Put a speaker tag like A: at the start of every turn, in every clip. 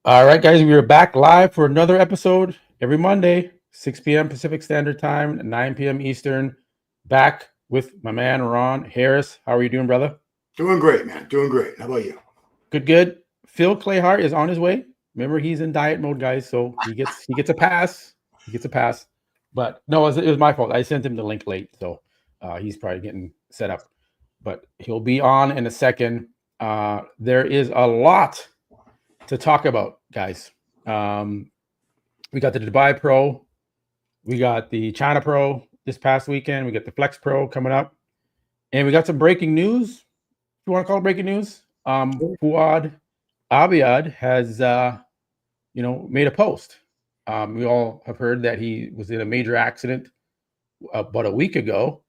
A: All right, guys, we are back live for another episode every Monday, 6 p.m. Pacific Standard Time, 9 p.m. Eastern. Back with my man, Ron Harris. How are you doing, brother?
B: Doing great, man. Doing great. How about you?
A: Good, good. Phil Clayhart is on his way. Remember, he's in diet mode, guys, so he gets a pass. He gets a pass. But no, it was my fault. I sent him the link late, so he's probably getting set up. But he'll be on in a second. There is a lot to talk about, guys. We got the Dubai Pro, we got the China Pro this past weekend, we got the Flex Pro coming up, and we got some breaking news. If you want to call it breaking news, FOUAD Abiad has, made a post. We all have heard that he was in a major accident about a week ago,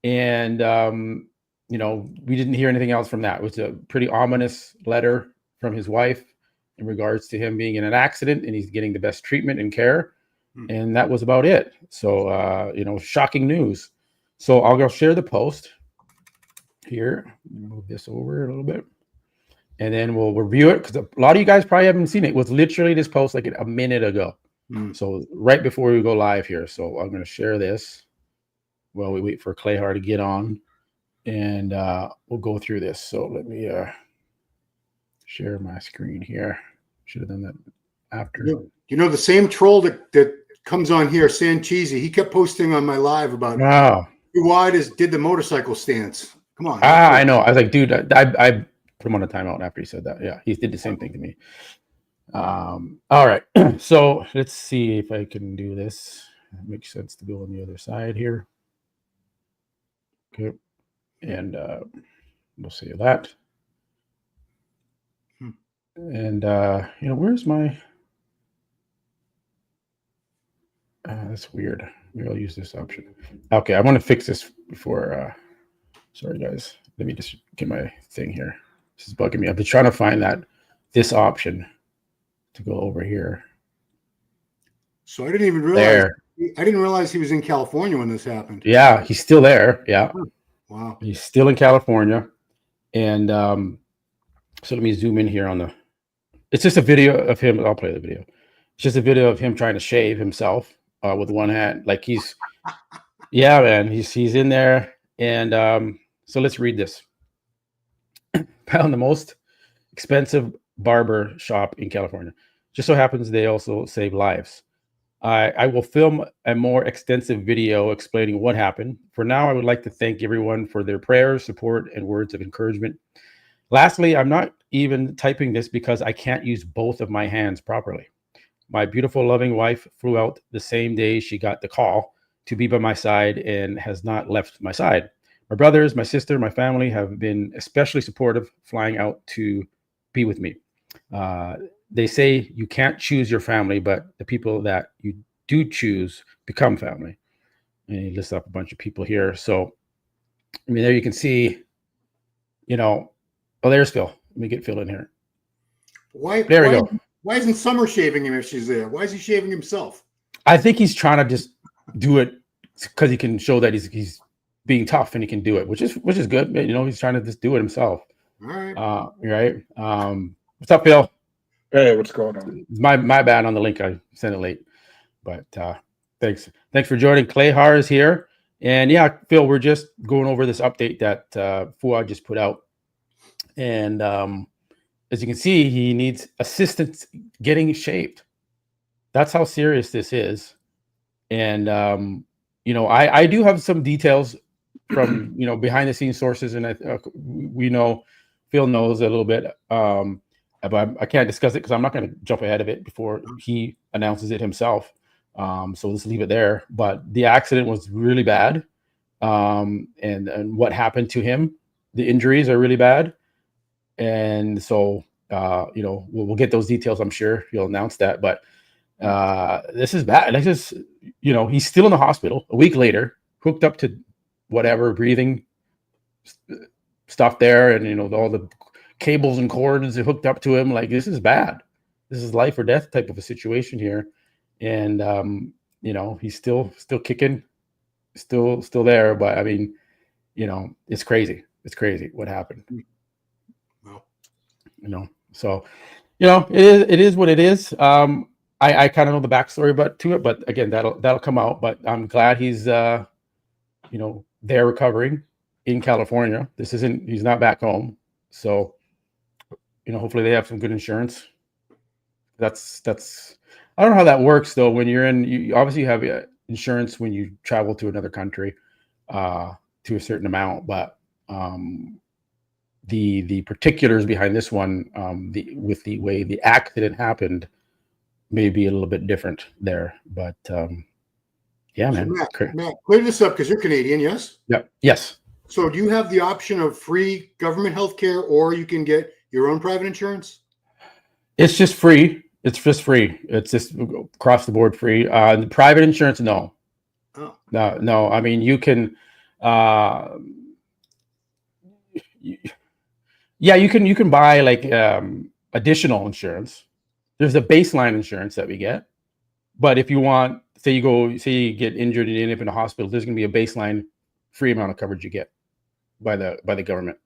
A: and we didn't hear anything else from that. It was a pretty ominous letter from his wife in regards to him being in an accident and he's getting the best treatment and care. And that was about it. So, shocking news. So I'll go share the post here. Move this over a little bit. And then we'll review it because a lot of you guys probably haven't seen it. It was literally this post like a minute ago. So right before we go live here. So I'm going to share this while we wait for Clayhart to get on. And we'll go through this. So let me share my screen here. Should have done that after.
B: You know the same troll that comes on here, San Cheesy. He kept posting on my live about who wide did the motorcycle stance. Come on.
A: I know. I was like, dude, I put him on a timeout after he said that. Yeah, he did the same thing to me. All right. So let's see if I can do this. It makes sense to go on the other side here. Okay. And we'll see that. And where's my that's weird. Maybe I'll use this option. Okay, I want to fix this before sorry guys. Let me just get my thing here. This is bugging me. I've been trying to find this option to go over here.
B: So I didn't even realize I didn't realize he was in California when this happened.
A: Yeah, he's still there. Yeah.
B: Wow.
A: He's still in California. And so let me zoom in here on the. It's just a video of him. I'll play the video. It's just a video of him trying to shave himself with one hand. Like yeah, man. He's in there. And so let's read this. Found the most expensive barber shop in California. Just so happens they also save lives. I will film a more extensive video explaining what happened. For now, I would like to thank everyone for their prayers, support, and words of encouragement. Lastly, I'm not even typing this because I can't use both of my hands properly. My beautiful, loving wife flew out the same day she got the call to be by my side and has not left my side. My brothers, my sister, my family have been especially supportive, flying out to be with me. They say you can't choose your family, but the people that you do choose become family. And he lists up a bunch of people here. So, I mean, there you can see, oh, there's Phil. Let me get Phil in here. There we go.
B: Why isn't Summer shaving him if she's there? Why is he shaving himself?
A: I think he's trying to just do it because he can show that he's being tough and he can do it, which is good. He's trying to just do it himself.
B: All right.
A: Right. What's up, Phil?
C: Hey, what's going on?
A: It's my bad on the link. I sent it late, but thanks for joining. Clayhart is here, and yeah, Phil, we're just going over this update that FOUAD just put out, and as you can see, he needs assistance getting shaved. That's how serious this is, and I do have some details from behind the scenes sources, and we know Phil knows a little bit. But I can't discuss it because I'm not going to jump ahead of it before he announces it himself. So let's leave it there. But the accident was really bad. And what happened to him, the injuries are really bad. And so, we'll get those details. I'm sure he'll announce that. But this is bad. Like this, he's still in the hospital a week later, hooked up to whatever breathing stuff there. And, all the cables and cords hooked up to him. Like, this is bad. This is life or death type of a situation here. And he's still kicking, still there. But I mean, it's crazy. It's crazy what happened.
B: Well,
A: So it is what it is. I kind of know the backstory to it, but again, that'll come out. But I'm glad he's they're recovering in California. He's not back home. So, hopefully they have some good insurance. That's I don't know how that works though. When you obviously have insurance when you travel to another country, to a certain amount, but the particulars behind this one, with the way the accident happened, may be a little bit different there. But yeah, man.
B: Matt, clear this up because you're Canadian, yes?
A: Yep. Yes.
B: So do you have the option of free government health care, or you can get your own private insurance?
A: It's just free. It's just free. It's just across the board free. The private insurance, no.
B: Oh.
A: No. I mean, you can, you can buy like additional insurance. There's a baseline insurance that we get, but if you want, say you get injured and you end up in a hospital, there's going to be a baseline free amount of coverage you get by the government.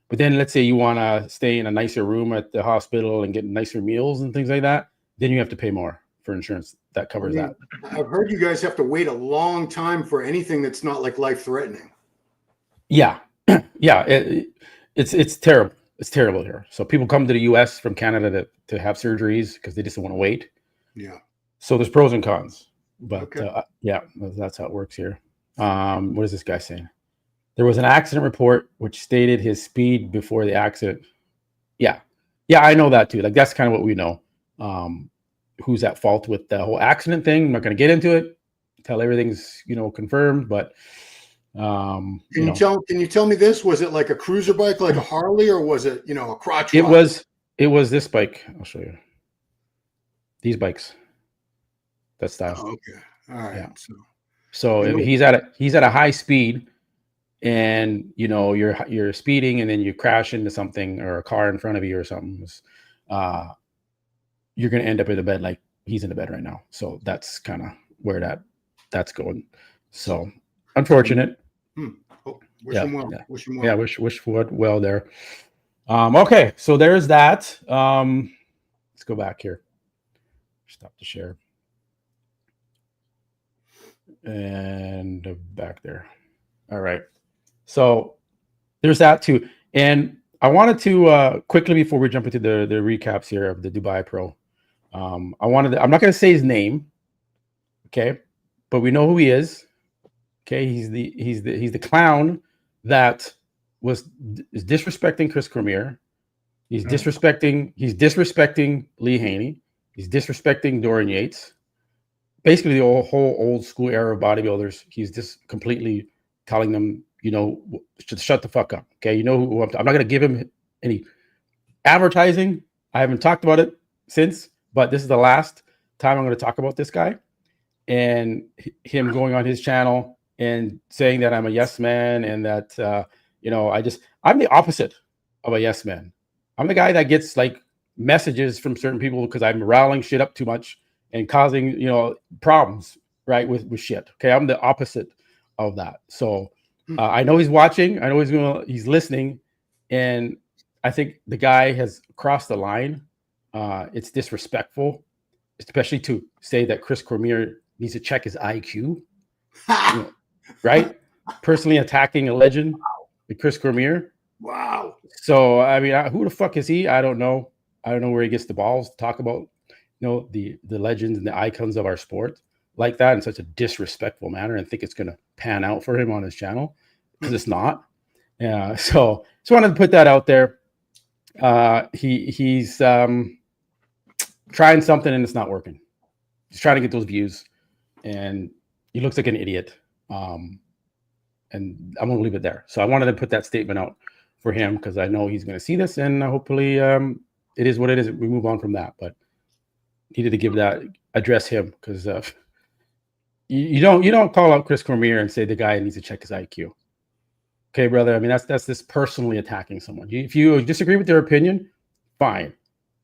A: But then let's say you want to stay in a nicer room at the hospital and get nicer meals and things like that, then you have to pay more for insurance that covers that.
B: I've heard you guys have to wait a long time for anything that's not like life-threatening.
A: Yeah. Yeah. It's terrible. It's terrible here. So people come to the US from Canada to have surgeries because they just don't want to wait.
B: Yeah.
A: So there's pros and cons, but
B: okay.
A: Yeah, that's how it works here. What is this guy saying? There was an accident report which stated his speed before the accident. Yeah, I know that too. Like that's kind of what we know. Who's at fault with the whole accident thing? I'm not going to get into it until everything's confirmed. But can
B: you tell me this? Was it like a cruiser bike, like a Harley, or was it a crotch
A: rock? It was this bike. I'll show you. These bikes. That style.
B: Oh, okay. All right.
A: Yeah. So he's at a high speed, and you're speeding, and then you crash into something or a car in front of you or something. You're going to end up in the bed like he's in the bed right now. So that's kind of where that's going. So unfortunate.
B: Wish him well. Wish him well.
A: Yeah, wish FOUAD well there. Okay, so there's that. Let's go back here. Stop the share. And back there. All right. So there's that too. And I wanted to quickly, before we jump into the recaps here of the Dubai Pro, I'm not going to say his name, okay, but we know who he is. Okay, he's the clown that is disrespecting Chris Cormier. He's disrespecting Lee Haney. He's disrespecting Dorian Yates. Basically, the whole old school era of bodybuilders. He's just completely telling them, shut the fuck up. Okay, who I'm not going to give him any advertising. I haven't talked about it since, but this is the last time I'm going to talk about this guy and him going on his channel and saying that I'm a yes man and that I'm the opposite of a yes man. I'm the guy that gets like messages from certain people because I'm riling shit up too much and causing problems, right, with shit. Okay, I'm the opposite of that. So I know he's watching. I know he's listening, and I think the guy has crossed the line. It's disrespectful, especially to say that Chris Cormier needs to check his IQ. Right? Personally attacking a legend like Chris Cormier.
B: Wow.
A: So I mean, who the fuck is he? I don't know. I don't know where he gets the balls to talk about the legends and the icons of our sport like that in such a disrespectful manner, and think it's going to pan out for him on his channel, because it's not. Yeah. So just wanted to put that out there. He's trying something and it's not working. He's trying to get those views, and he looks like an idiot. And I'm going to leave it there. So I wanted to put that statement out for him because I know he's going to see this, and hopefully it is what it is. We move on from that, but needed to address him because you don't call out Chris Cormier and say the guy needs to check his IQ. Okay, brother. I mean, that's this personally attacking someone. If you disagree with their opinion, fine.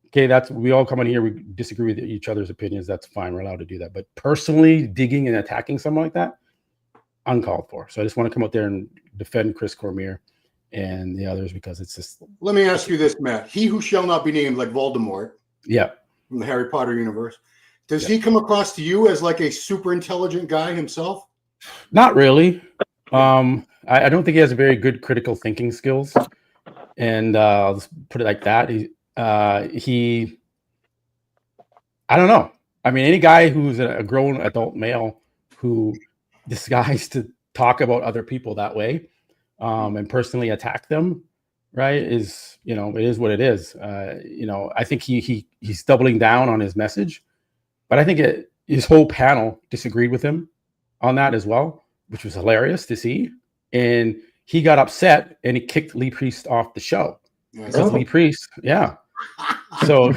A: Okay, we all come in here, we disagree with each other's opinions. That's fine. We're allowed to do that. But personally digging and attacking someone like that, uncalled for. So I just want to come out there and defend Chris Cormier and the others, because it's just.
B: Let me ask you this, Matt. He who shall not be named, like Voldemort,
A: Yeah.
B: From the Harry Potter universe. Does he come across to you as like a super intelligent guy himself?
A: Not really. I don't think he has very good critical thinking skills, and I'll just put it like that. I don't know. I mean, any guy who's a grown adult male who decides to talk about other people that way, and personally attack them, right, is, it is what it is. I think he's doubling down on his message, but I think his whole panel disagreed with him on that as well, which was hilarious to see. And he got upset and he kicked Lee Priest off the show. Because Lee Priest, yeah. So,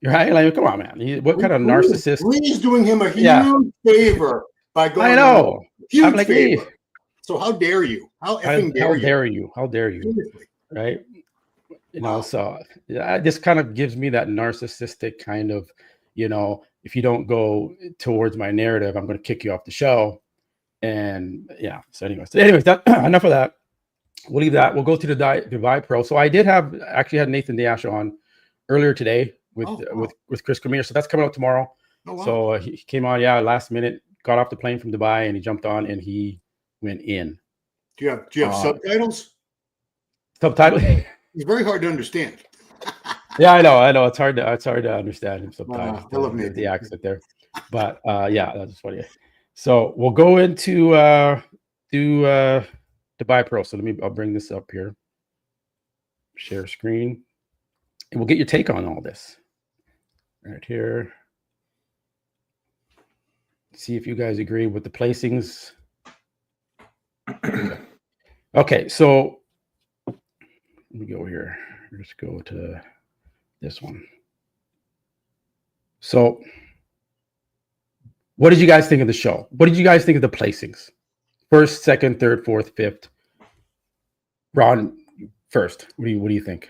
A: right? Like, come on, man. What kind of narcissist?
B: Lee's doing him a huge favor by going.
A: I know.
B: Huge
A: I'm like,
B: favor.
A: Lee,
B: so how dare you? How effing dare you?
A: How dare you?
B: Seriously.
A: Right?
B: Wow.
A: So this kind of gives me that narcissistic kind of, if you don't go towards my narrative, I'm going to kick you off the show. And yeah. So anyways, that enough of that. We'll leave that. We'll go to the Dubai Pro. So I actually had Nathan Asha on earlier today with Chris Cormier. So that's coming out tomorrow. Oh, wow. So he came on, last minute, got off the plane from Dubai, and he jumped on and he went in.
B: Do you have subtitles?
A: Subtitles?
B: He's very hard to understand.
A: Yeah, I know. It's hard to understand him sometimes.
B: I love Nathan.
A: The accent there. But that's funny. So we'll go into Dubai Pro. So I'll bring this up here. Share screen. And we'll get your take on all this. Right here. See if you guys agree with the placings. Okay, so let me go here. Let's go to this one. So what did you guys think of the show? What did you guys think of the placings? First, second, third, fourth, fifth. Ron, first. What do you think?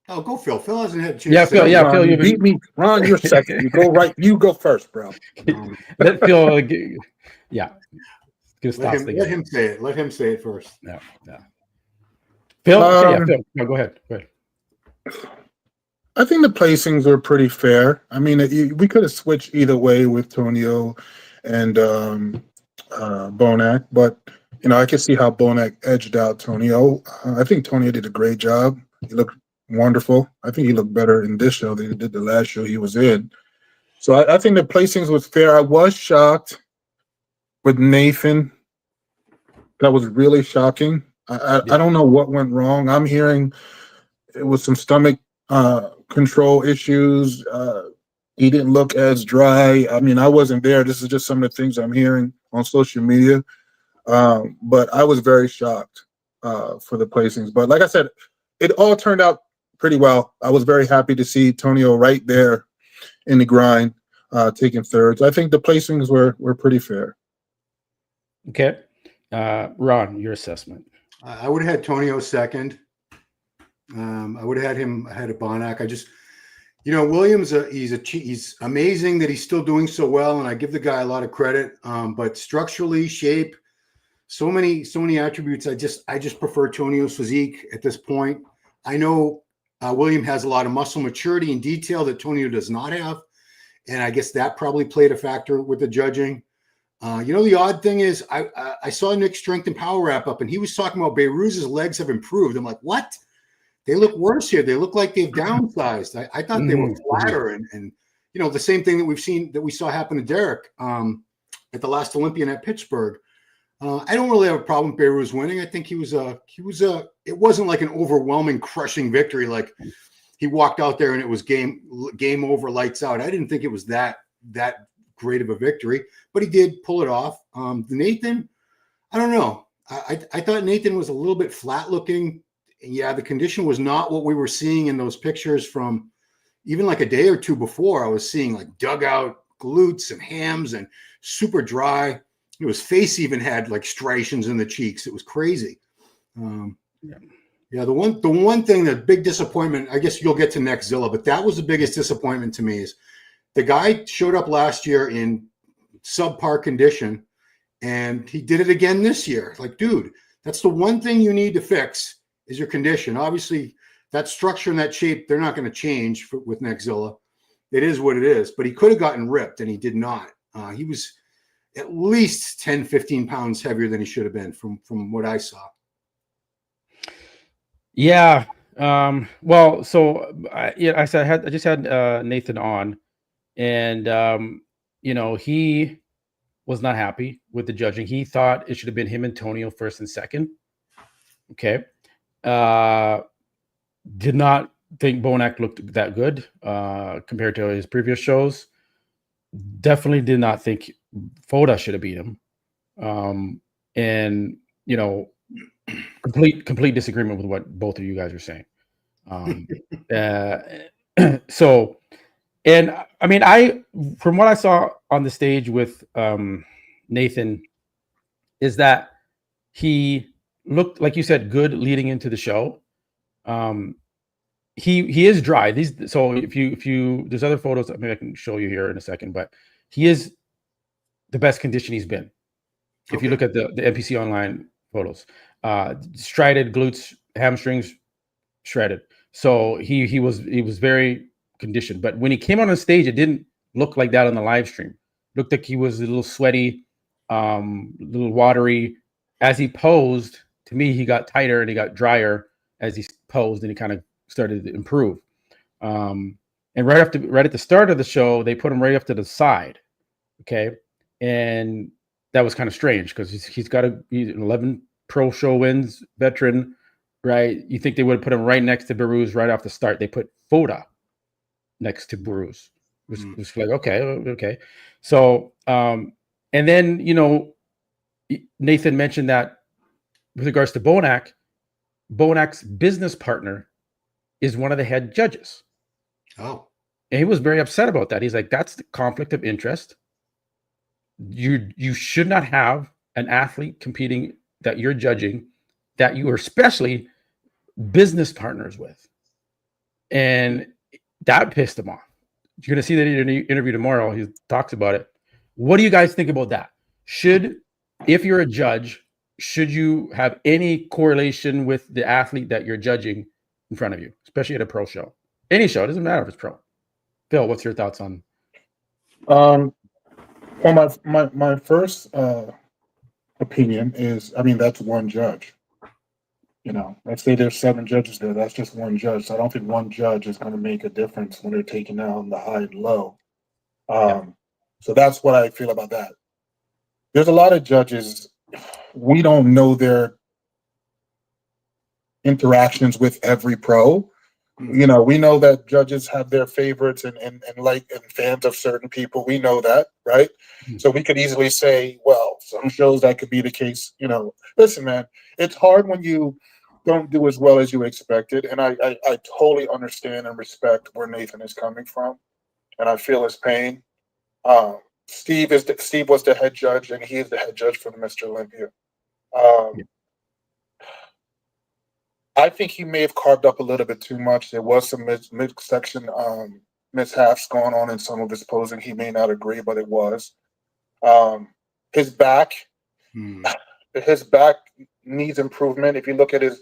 B: Oh, go Phil. Phil hasn't had a chance.
A: Yeah, Phil. Yeah, Phil,
C: you beat me. Ron, you're second. You go right. You go first, bro.
A: Let Phil. Yeah.
B: Let him say it. Let him say it first.
A: Yeah. Phil. Phil. No, go ahead.
C: I think the placings were pretty fair. I mean, we could have switched either way with Tonio and Bonac, but I could see how Bonac edged out Tonio. I think Tonio did a great job. He looked wonderful. I think he looked better in this show than he did the last show he was in. So I think the placings was fair. I was shocked with Nathan. That was really shocking. I don't know what went wrong. I'm hearing it was some stomach control issues. He didn't look as dry. I mean, I wasn't there. This is just some of the things I'm hearing on social media. But I was very shocked for the placings. But like I said, it all turned out pretty well. I was very happy to see Tonio right there in the grind, taking thirds. I think the placings were pretty fair.
A: Okay. Ron, your assessment.
B: I would have had Tonio second. I would have had him ahead of Bonac. I just, Williams, he's amazing that he's still doing so well, and I give the guy a lot of credit. But structurally, shape, so many attributes. I just prefer Tonio's physique at this point. I know William has a lot of muscle maturity and detail that Tonio does not have, and I guess that probably played a factor with the judging. The odd thing is I saw Nick's strength and power wrap up, and he was talking about Beiruz's legs have improved. I'm like, what? They look worse here. They look like they've downsized. I thought they were flatter, and the same thing that we saw happen to Derek at the last Olympian at Pittsburgh. I don't really have a problem with Beiruz winning. I think it wasn't like an overwhelming, crushing victory. Like he walked out there and it was game over, lights out. I didn't think it was that great of a victory, but he did pull it off. Nathan, I don't know. I thought Nathan was a little bit flat looking. Yeah, the condition was not what we were seeing in those pictures from even like a day or two before. I was seeing like dugout glutes and hams and super dry. His face even had like striations in the cheeks. It was crazy. The one thing, the big disappointment, I guess you'll get to Nextzilla, but that was the biggest disappointment to me is the guy showed up last year in subpar condition and he did it again this year. Like, dude, that's the one thing you need to fix is your condition. Obviously that structure and that shape, they're not going to change with Nextzilla. it is what it is. But he could have gotten ripped, and he did not. He was at least 10, 15 pounds heavier than he should have been from what I saw.
A: Yeah. Well, so I said I just had Nathan on, and he was not happy with the judging. He thought it should have been him and Antonio first and second. Okay. Did not think Bonac looked that good compared to his previous shows. Definitely did not think FOUAD should have beat him. And complete disagreement with what both of you guys are saying. So, and I mean, from what I saw on the stage with Nathan, is that he looked, like you said, good leading into the show. He is dry. So if you there's other photos, maybe I can show you here in a second, but he is the best condition he's been. If you look at the NPC online photos, strided glutes, hamstrings shredded. So he was very conditioned. But when he came on stage, it didn't look like that on the live stream. Looked like he was a little sweaty, a little watery. As he posed, to me, he got tighter and he got drier as he posed, and he kind of started to improve. And right at the start of the show, they put him right up to the side. Okay. And that was kind of strange because he's got an 11 pro show wins, veteran, right? You think they would have put him right next to Baruz right off the start. They put FOUAD next to Baruz. It was like, okay. So, and then, Nathan mentioned that with regards to Bonac's business partner is one of the head judges.
B: Oh.
A: And he was very upset about that. He's like, that's the conflict of interest. You should not have an athlete competing that you're judging that you are especially business partners with. And that pissed him off. You're going to see that in an interview tomorrow. He talks about it. What do you guys think about that? If you're a judge, should you have any correlation with the athlete that you're judging in front of you, especially at a pro show? Any show, it doesn't matter if it's pro. Phil, what's your thoughts on?
C: Well, my first opinion is, I mean, that's one judge. Let's say there's 7 judges there. That's just one judge. So I don't think one judge is going to make a difference when they're taking down the high and low. So that's what I feel about that. There's a lot of judges, we don't know their interactions with every pro. We know that judges have their favorites and fans of certain people. We know that, right? So we could easily say, well, some shows that could be the case. Listen, man, it's hard when you don't do as well as you expected. And I totally understand and respect where Nathan is coming from. And I feel his pain. Steve was the head judge, and he is the head judge for the Mr. Olympia. I think he may have carved up a little bit too much. There was some midsection mishaps going on in some of his posing. He may not agree, but it was. His back needs improvement. If you look at his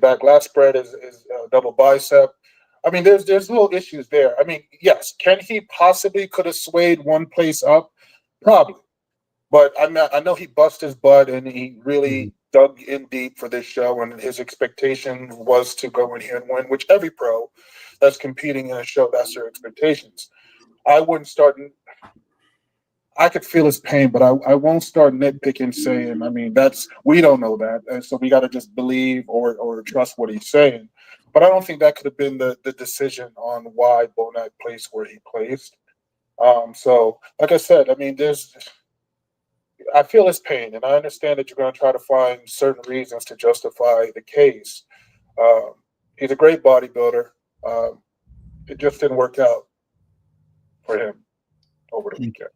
C: back lat spread, his double bicep, I mean, there's little issues there. I mean, yes, can he possibly could have swayed one place up? Probably. But I know he busted his butt and he really dug in deep for this show, and his expectation was to go in here and win, which every pro that's competing in a show, that's their expectations. I wouldn't start. I could feel his pain, but I won't start nitpicking saying, I mean, we don't know that. And so we got to just believe or trust what he's saying. But I don't think that could have been the decision on why Bonac placed where he placed. So, like I said, I mean, I feel his pain, and I understand that you're going to try to find certain reasons to justify the case. He's a great bodybuilder. It just didn't work out for him over the weekend.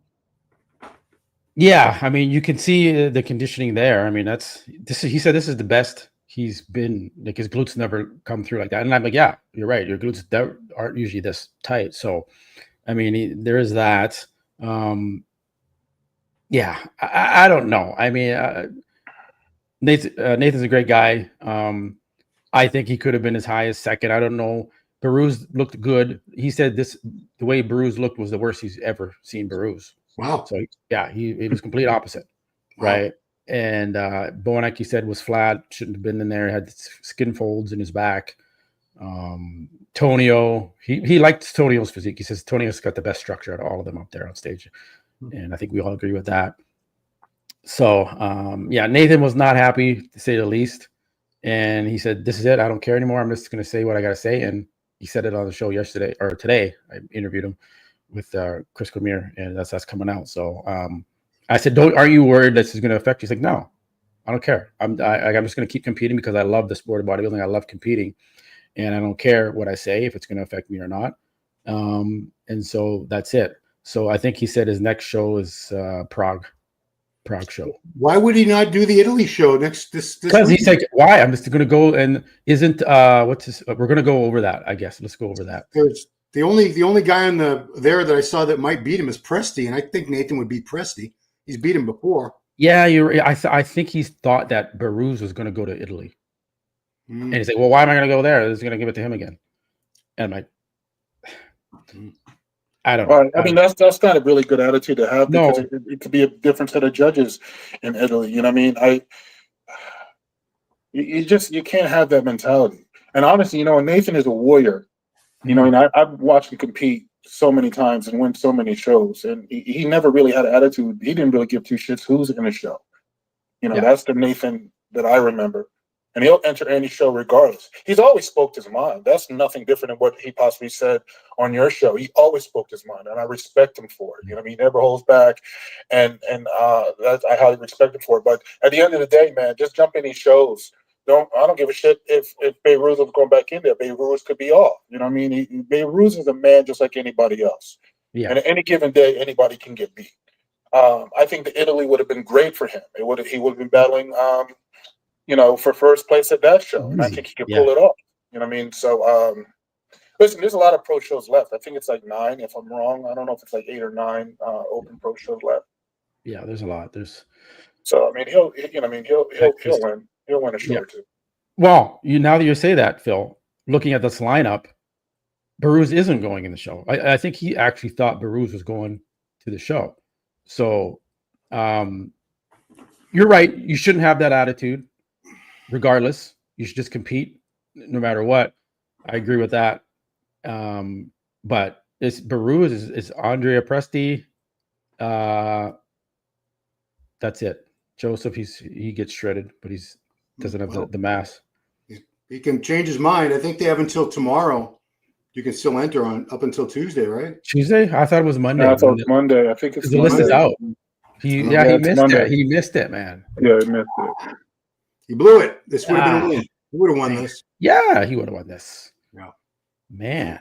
A: Yeah, I mean, you can see the conditioning there. I mean, he said this is the best he's been. Like, his glutes never come through like that. And I'm like, yeah, you're right. Your glutes aren't usually this tight. So, I mean, there is that. Yeah, I don't know. I mean, Nathan's a great guy. I think he could have been as high as second. I don't know Baruz looked good. He said the way Baruz looked was the worst he's ever seen Baruz.
B: Wow.
A: So yeah, he was complete opposite,
B: Wow.
A: right? And Bonek, he said, was flat, shouldn't have been in there. Had skin folds in his back. Tonio, he liked Tonio's physique. He says Tonio's got the best structure out of all of them up there on stage, and I think we all agree with that. So yeah, Nathan was not happy, to say the least, and he said, "This is it. I don't care anymore. I'm just going to say what I got to say." And he said it on the show yesterday or today. I interviewed him with Chris Cormier, and that's coming out. So I said, "Aren't you worried this is going to affect you?" He's like, "No, I don't care. I'm just going to keep competing because I love the sport of bodybuilding. I love competing, and I don't care what I say if it's going to affect me or not." And so that's it. So I think he said his next show is Prague show.
B: Why would he not do the Italy show this
A: Because
B: week?
A: he's like, why? I'm just going to go and isn't what's his? We're going to go over that. I guess let's go over that.
B: There's the only guy on there that I saw that might beat him is Presti, and I think Nathan would beat Presti. He's beat him before.
A: Yeah, I think he thought that Baruz was going to go to Italy, and he's like, well, why am I going to go there? He's going to give it to him again. And I'm like, I don't know.
C: I mean, that's not a really good attitude to have, because
A: No.
C: it could be a different set of judges in Italy. You know what I mean? You can't have that mentality. And honestly, Nathan is a warrior. And I've watched him compete so many times and win so many shows, and he never really had an attitude. He didn't really give two shits who's in the show. That's the Nathan that I remember. And he'll enter any show regardless. He's always spoke his mind. That's nothing different than what he possibly said on your show. He always spoke his mind, and I respect him for it. He never holds back, and that I highly respect him for it. But at the end of the day, man, just jump in these shows. I don't give a shit if Beirut was going back in there. Beirut could be off. You know what I mean? Beirut is a man just like anybody else.
A: Yeah.
C: And at any given day, anybody can get beat. I think that Italy would have been great for him. He would have been battling for first place at that show. And I think he could pull it off. You know what I mean? So, listen, there's a lot of pro shows left. I think it's like 9, if I'm wrong. I don't know if it's like 8 or 9 open pro shows left.
A: Yeah, there's a lot.
C: So, I mean, he'll win. He'll win a show or two.
A: Well, now that you say that, Phil, looking at this lineup, Baruz isn't going in the show. I think he actually thought Baruz was going to the show. So, you're right. You shouldn't have that attitude. Regardless, you should just compete no matter what. I agree with that. But it's Baruz is Andrea Presti. That's it. Joseph, he gets shredded, but he's doesn't have the mass.
B: He can change his mind. I think they have until tomorrow. You can still enter up until Tuesday, right?
A: Tuesday? I thought it was Monday.
C: No, I thought it was Monday. I think it's
A: the list is out. He missed
C: Monday.
A: it. He missed it, man.
C: Yeah, he missed it.
B: He blew it. This would have been a win. He would have won this.
A: Yeah, he would have won this.
B: Yeah.
A: Man.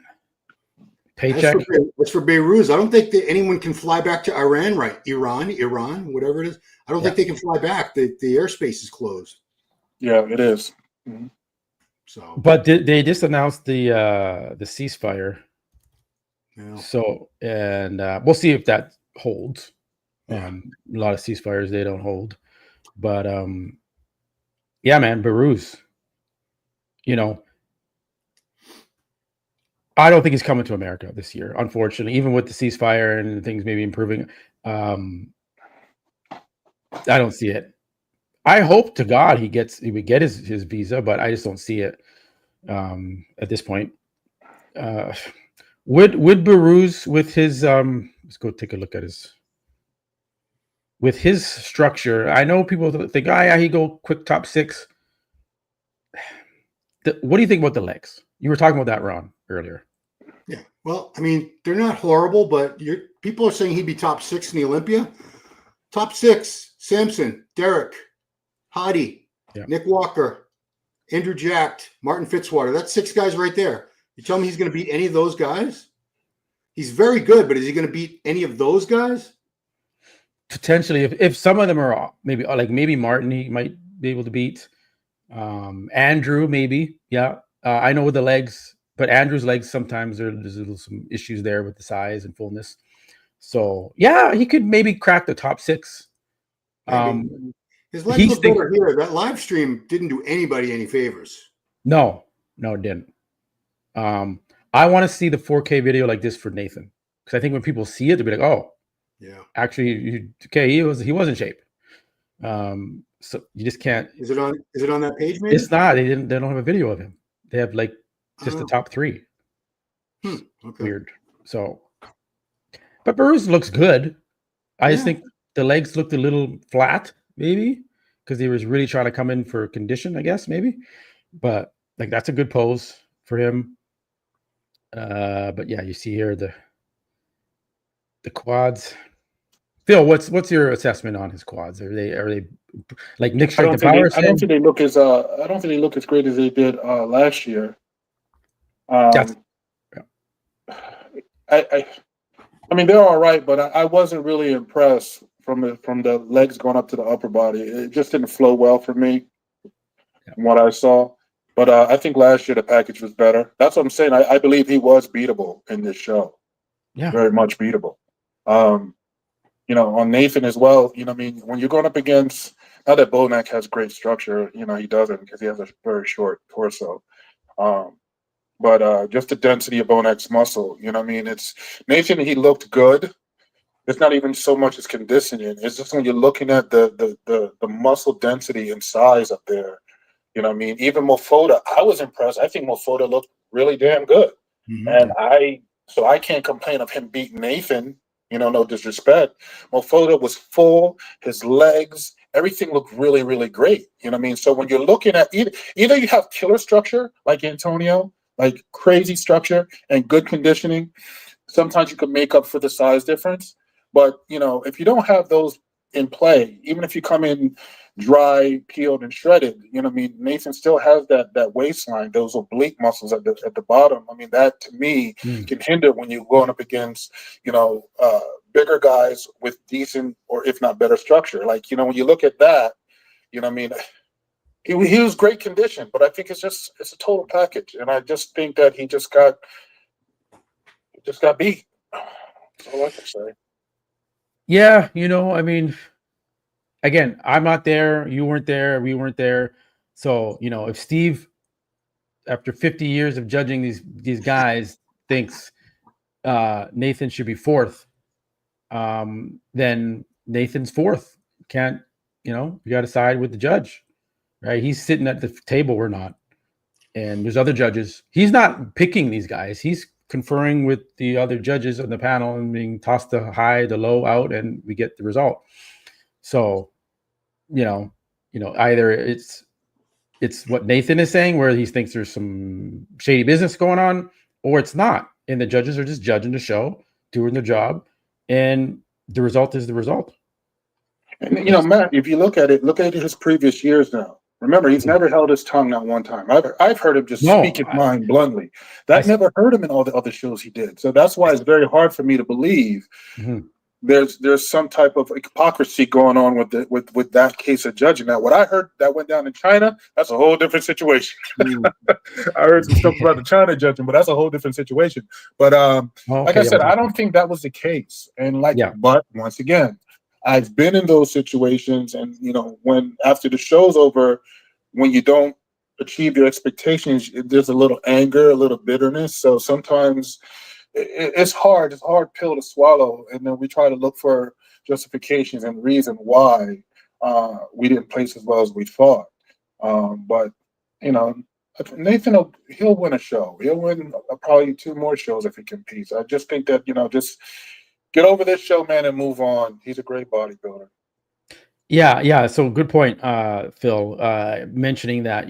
A: Paycheck.
B: As for Beirut, I don't think that anyone can fly back to Iran, right? Iran, whatever it is. I don't think they can fly back. The airspace is closed.
C: Yeah, it is. Mm-hmm.
B: So,
A: but they just announced the ceasefire.
B: Yeah.
A: So, and we'll see if that holds. A lot of ceasefires they don't hold, but yeah, man, Baruz. I don't think he's coming to America this year, unfortunately. Even with the ceasefire and things maybe improving, I don't see it. I hope to God he would get his visa, but I just don't see it at this point. Would Baruz with his let's go take a look at his structure. I know people think, he go quick top 6. What do you think about the legs? You were talking about that, Ron, earlier.
B: Yeah. Well, I mean, they're not horrible, but people are saying he'd be top 6 in the Olympia. Top 6, Samson, Derek, Hadi, Nick Walker, Andrew Jacked, Martin Fitzwater. That's 6 guys right there. You tell me he's going to beat any of those guys? He's very good, but is he going to beat any of those guys?
A: Potentially, if some of them are maybe Martin, he might be able to beat. Andrew, maybe. Yeah. I know with the legs, but Andrew's legs sometimes there's some issues there with the size and fullness. So yeah, he could maybe crack the top 6.
B: His legs look better here. That live stream didn't do anybody any favors.
A: No, it didn't. I want to see the 4K video like this for Nathan, because I think when people see it, they'll be like, "Oh,
B: Yeah.
A: actually, okay, he was in shape." So you just can't.
B: Is it on that page? Maybe
A: It's not. They don't have a video of him. They have like just the top 3.
B: Okay.
A: Weird. So, but Burroughs looks good. I just think the legs looked a little flat, maybe, because he was really trying to come in for condition, I guess, maybe. But like that's a good pose for him. But yeah, you see here the quads. Phil, what's your assessment on his quads? Are they like Nick strength and power?
C: I don't think they look as great as they did last year. I mean, they're all right, but I wasn't really impressed from the legs going up to the upper body. It just didn't flow well for me from what I saw. But I think last year the package was better. That's what I'm saying. I believe he was beatable in this show.
A: Yeah,
C: very much beatable. On Nathan as well. I mean, when you're going up against, not that Bonak has great structure, he doesn't because he has a very short torso. But just the density of Bonak's muscle, I mean, it's Nathan. He looked good. It's not even so much as conditioning. It's just when you're looking at the muscle density and size up there. I mean, even Mofoda, I was impressed. I think Mofoda looked really damn good, and I can't complain of him beating Nathan. No disrespect. Mofoda was full. His legs, everything looked really, really great. I mean? So when you're looking at either you have killer structure like Antonio, like crazy structure and good conditioning, sometimes you can make up for the size difference. But, if you don't have those in play, even if you come in dry, peeled, and shredded, I mean, Nathan still has that waistline, those oblique muscles at the bottom. I mean, that to me can hinder when you're going up against, bigger guys with decent or if not better structure. Like, when you look at that, I mean, he was great condition, but I think it's a total package. And I just think that he just got beat. That's all I can say.
A: Yeah, I mean, again, I'm not there. You weren't there. We weren't there. So, if Steve, after 50 years of judging these guys, thinks Nathan should be 4th, then Nathan's 4th. Can't, you got to side with the judge, right? He's sitting at the table. We're not. And there's other judges. He's not picking these guys. He's conferring with the other judges on the panel and being tossed the high, the low out, and we get the result. So, either it's what Nathan is saying, where he thinks there's some shady business going on, or it's not. And the judges are just judging the show, doing their job, and the result is the result.
C: And Matt, if you look at his previous years now. Remember, he's never held his tongue not one time. I've heard him just speak his mind bluntly. That never hurt him in all the other shows he did. So that's why it's very hard for me to believe there's some type of hypocrisy going on with that case of judging. Now, what I heard that went down in China, that's a whole different situation. I heard some stuff about the China judging, but that's a whole different situation. But like I said, I don't think that was the case. And but once again, I've been in those situations, and when after the show's over, when you don't achieve your expectations, there's a little anger, a little bitterness. So sometimes it's hard. It's a hard pill to swallow, and then we try to look for justifications and reason why we didn't place as well as we thought. But Nathan, he'll win a show. He'll win probably 2 more shows if he competes. I just think that just get over this show, man, and move on. He's a great bodybuilder.
A: Yeah. So good point, Phil, mentioning that,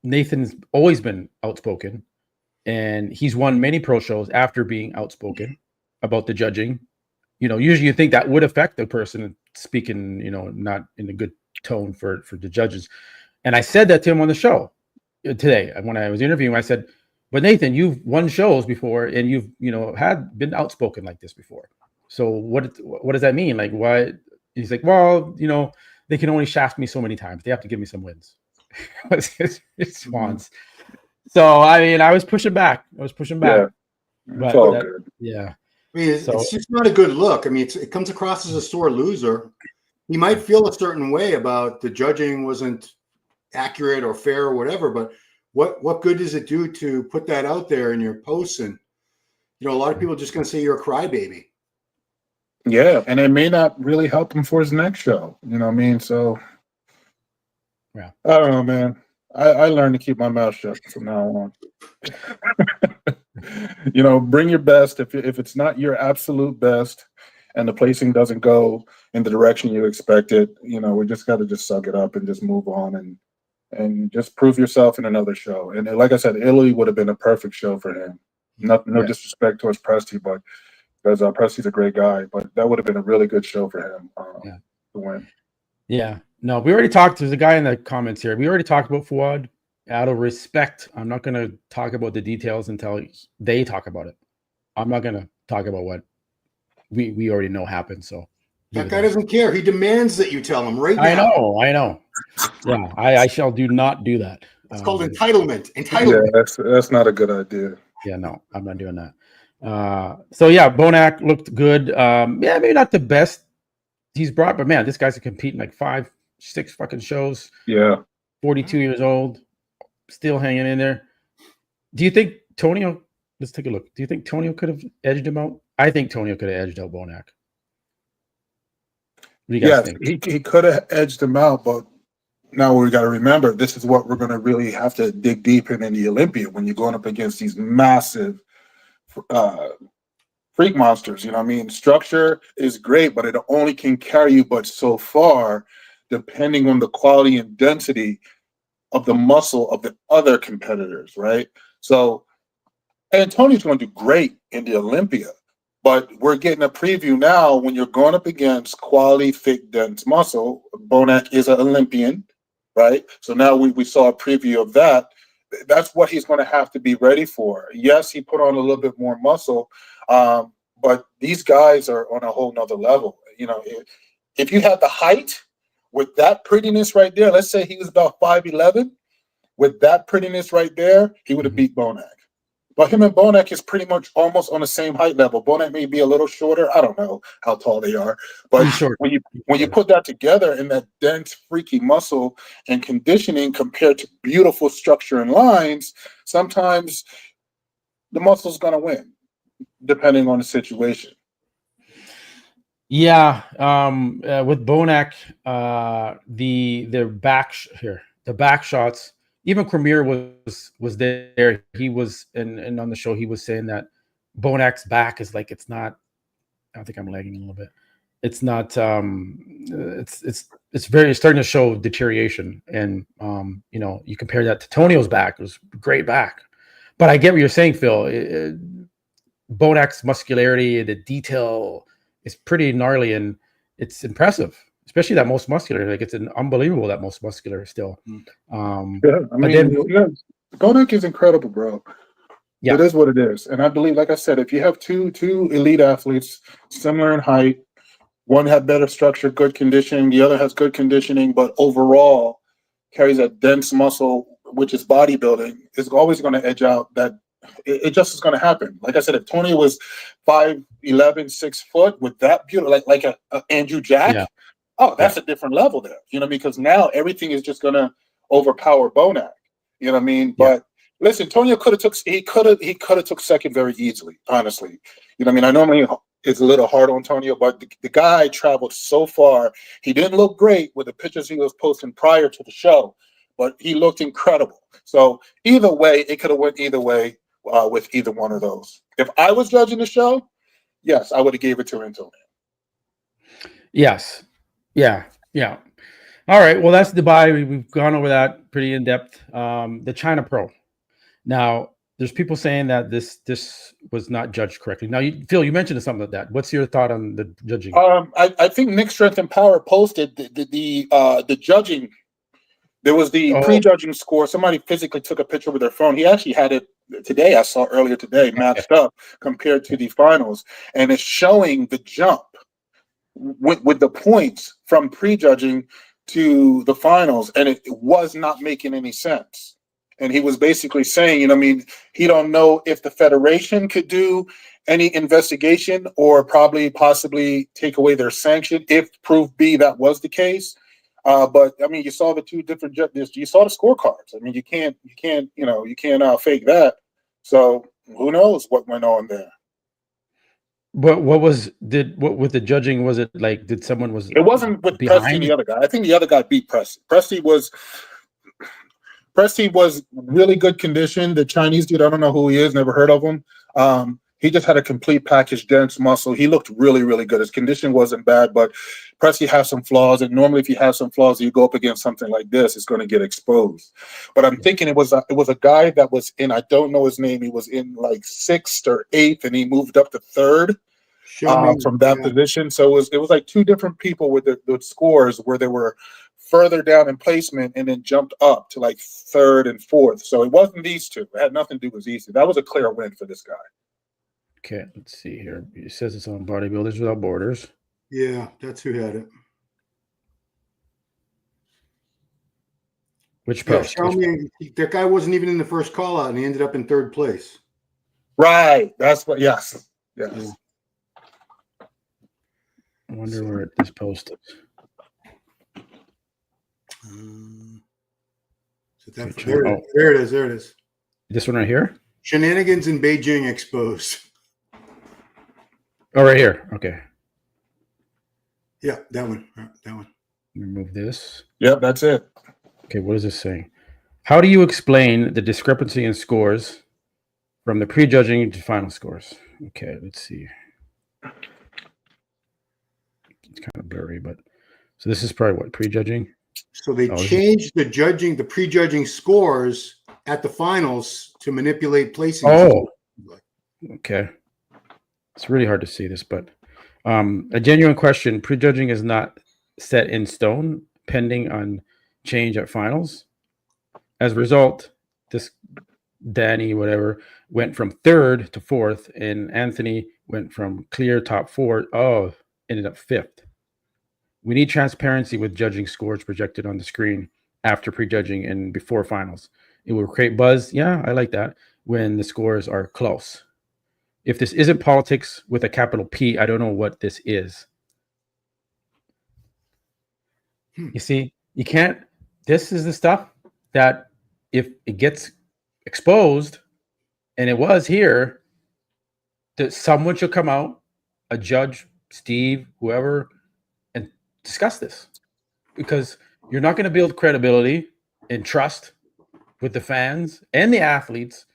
A: Nathan's always been outspoken, and he's won many pro shows after being outspoken about the judging. Usually you think that would affect the person speaking, not in a good tone for the judges. And I said that to him on the show today when I was interviewing. I said, but Nathan, you've won shows before, and you've, had been outspoken like this before. So what does that mean? Like, why? He's like, well, they can only shaft me so many times. They have to give me some wins. Was his response. So, I mean, I was pushing back.
C: Yeah.
A: But yeah.
B: I mean, it's just not a good look. I mean, it comes across as a sore loser. He might feel a certain way about the judging wasn't accurate or fair or whatever, but what good does it do to put that out there in your posts? And a lot of people are just going to say you're a crybaby.
C: Yeah, and it may not really help him for his next show. You know what I mean? So,
A: yeah,
C: I don't know, man. I learned to keep my mouth shut from now on. Bring your best. If it's not your absolute best, and the placing doesn't go in the direction you expected, we just got to just suck it up and just move on and just prove yourself in another show. And like I said, Italy would have been a perfect show for him. No disrespect towards Presti, but because Presti's a great guy, but that would have been a really good show for him to win.
A: Yeah. No, we already talked. There's a guy in the comments here. We already talked about FOUAD. Out of respect, I'm not going to talk about the details until they talk about it. I'm not going to talk about what we already know happened. So
B: that guy doesn't care. He demands that you tell him right now.
A: I know. Yeah, I shall not do that.
B: It's called entitlement.
C: Yeah, that's not a good idea.
A: Yeah, no, I'm not doing that. So yeah, Bonac looked good. Yeah, maybe not the best he's brought, but man, this guy's competing like 5, 6 fucking shows.
C: Yeah.
A: 42 years old, still hanging in there. Do you think Tonio, let's take a look. Do you think Tonio could have edged him out? I think Tonio could have edged out Bonac. What do you guys think?
C: He could have edged him out, but now we got to remember, this is what we're going to really have to dig deep in the Olympia when you're going up against these massive freak monsters. Structure is great, but it only can carry you but so far, depending on the quality and density of the muscle of the other competitors, right? So Antonio's going to do great in the Olympia, but we're getting a preview now when you're going up against quality, thick, dense muscle. Bonac is an Olympian, right? So now we saw a preview of that. That's what he's going to have to be ready for. Yes, he put on a little bit more muscle, but these guys are on a whole nother level. If you had the height with that prettiness right there, let's say he was about 5'11", with that prettiness right there, he would have beat Bonac. But him and Bonac is pretty much almost on the same height level. Bonac may be a little shorter. I don't know how tall they are. But when you put that together in that dense, freaky muscle and conditioning compared to beautiful structure and lines, sometimes the muscle's going to win, depending on the situation.
A: Yeah, with Bonac, the back shots. Even Cormier was there. He was and on the show he was saying that Bonac's back is like it's not. I think I'm lagging a little bit. It's not. It's starting to show deterioration, and you compare that to Tonio's back. It was great back, but I get what you're saying, Phil. Bonac's muscularity, the detail is pretty gnarly, and it's impressive. Especially that most muscular, like it's unbelievable that most muscular still.
C: Bonac is incredible, bro. Yeah, it is what it is, and I believe, like I said, if you have two elite athletes similar in height, one had better structure, good conditioning, the other has good conditioning, but overall carries a dense muscle, which is bodybuilding, is always going to edge out that. It just is going to happen. Like I said, if Tony was 5'11", 6 foot with that beautiful, like a Andrew Jack. Yeah. Oh, that's a different level there, because now everything is just going to overpower Bonac. You know what I mean? Yeah. But listen, Tonio could have took second very easily, honestly. I normally it's a little hard on Tonio, but the guy traveled so far. He didn't look great with the pictures he was posting prior to the show, but he looked incredible. So either way, it could have went either way with either one of those. If I was judging the show, yes, I would have gave it to Antonio.
A: Yes. Yeah. All right. Well, that's Dubai. We've gone over that pretty in depth. The China Pro. Now, there's people saying that this was not judged correctly. Now, Phil, you mentioned something like that. What's your thought on the judging?
C: I think Nick Strength and Power posted the judging. There was the pre-judging score. Somebody physically took a picture with their phone. He actually had it today. I saw earlier today, matched up compared to the finals, and it's showing the jump with the points from prejudging to the finals, and it was not making any sense. And he was basically saying, he don't know if the federation could do any investigation or possibly take away their sanction if proof B that was the case. But I mean, you saw the two different judges. You saw the scorecards. I mean, you can't fake that. So who knows what went on there?
A: But what with the judging? Was it like did someone was
C: It wasn't with Presti and
A: behind?
C: the other guy. I think the other guy beat Presti. Presti was really good condition. The Chinese dude, I don't know who he is, never heard of him. He just had a complete package, dense muscle. He looked really, really good. His condition wasn't bad, but Presti has some flaws. And normally, if you have some flaws, you go up against something like this, it's going to get exposed. But I'm thinking it was a guy that was in, I don't know his name. He was in like 6th or 8th, and he moved up to 3rd from that position. So it was like two different people with the scores where they were further down in placement and then jumped up to like 3rd and 4th. So it wasn't these two. It had nothing to do with these two. That was a clear win for this guy.
A: Okay, let's see here. It says it's on Bodybuilders Without Borders.
B: Yeah, that's who had it.
A: Which post?
B: That guy wasn't even in the first call out, and he ended up in 3rd place.
C: Right. That's what. Yes.
B: Yeah.
A: I wonder where this post is.
B: There it is. There it is.
A: This one right here?
B: Shenanigans in Beijing exposed.
A: Oh, right here. Okay.
B: Yeah, that one. That one.
A: Remove this.
C: Yep, that's it.
A: Okay, what is this saying? How do you explain the discrepancy in scores from the prejudging to final scores? Okay, let's see. It's kind of blurry, but so this is probably what prejudging.
B: So they changed the prejudging scores at the finals to manipulate placing.
A: Oh, okay. It's really hard to see this, but a genuine question. Prejudging is not set in stone, pending on change at finals. As a result, this Danny, whatever, went from 3rd to 4th, and Anthony went from clear top 4. Oh, ended up 5th. We need transparency with judging scores projected on the screen after prejudging and before finals. It will create buzz. Yeah, I like that when the scores are close. If this isn't politics with a capital P, I don't know what this is. You see, you can't. This is the stuff that if it gets exposed, and it was here, that someone should come out, a judge, Steve, whoever, and discuss this, because you're not going to build credibility and trust with the fans and the athletes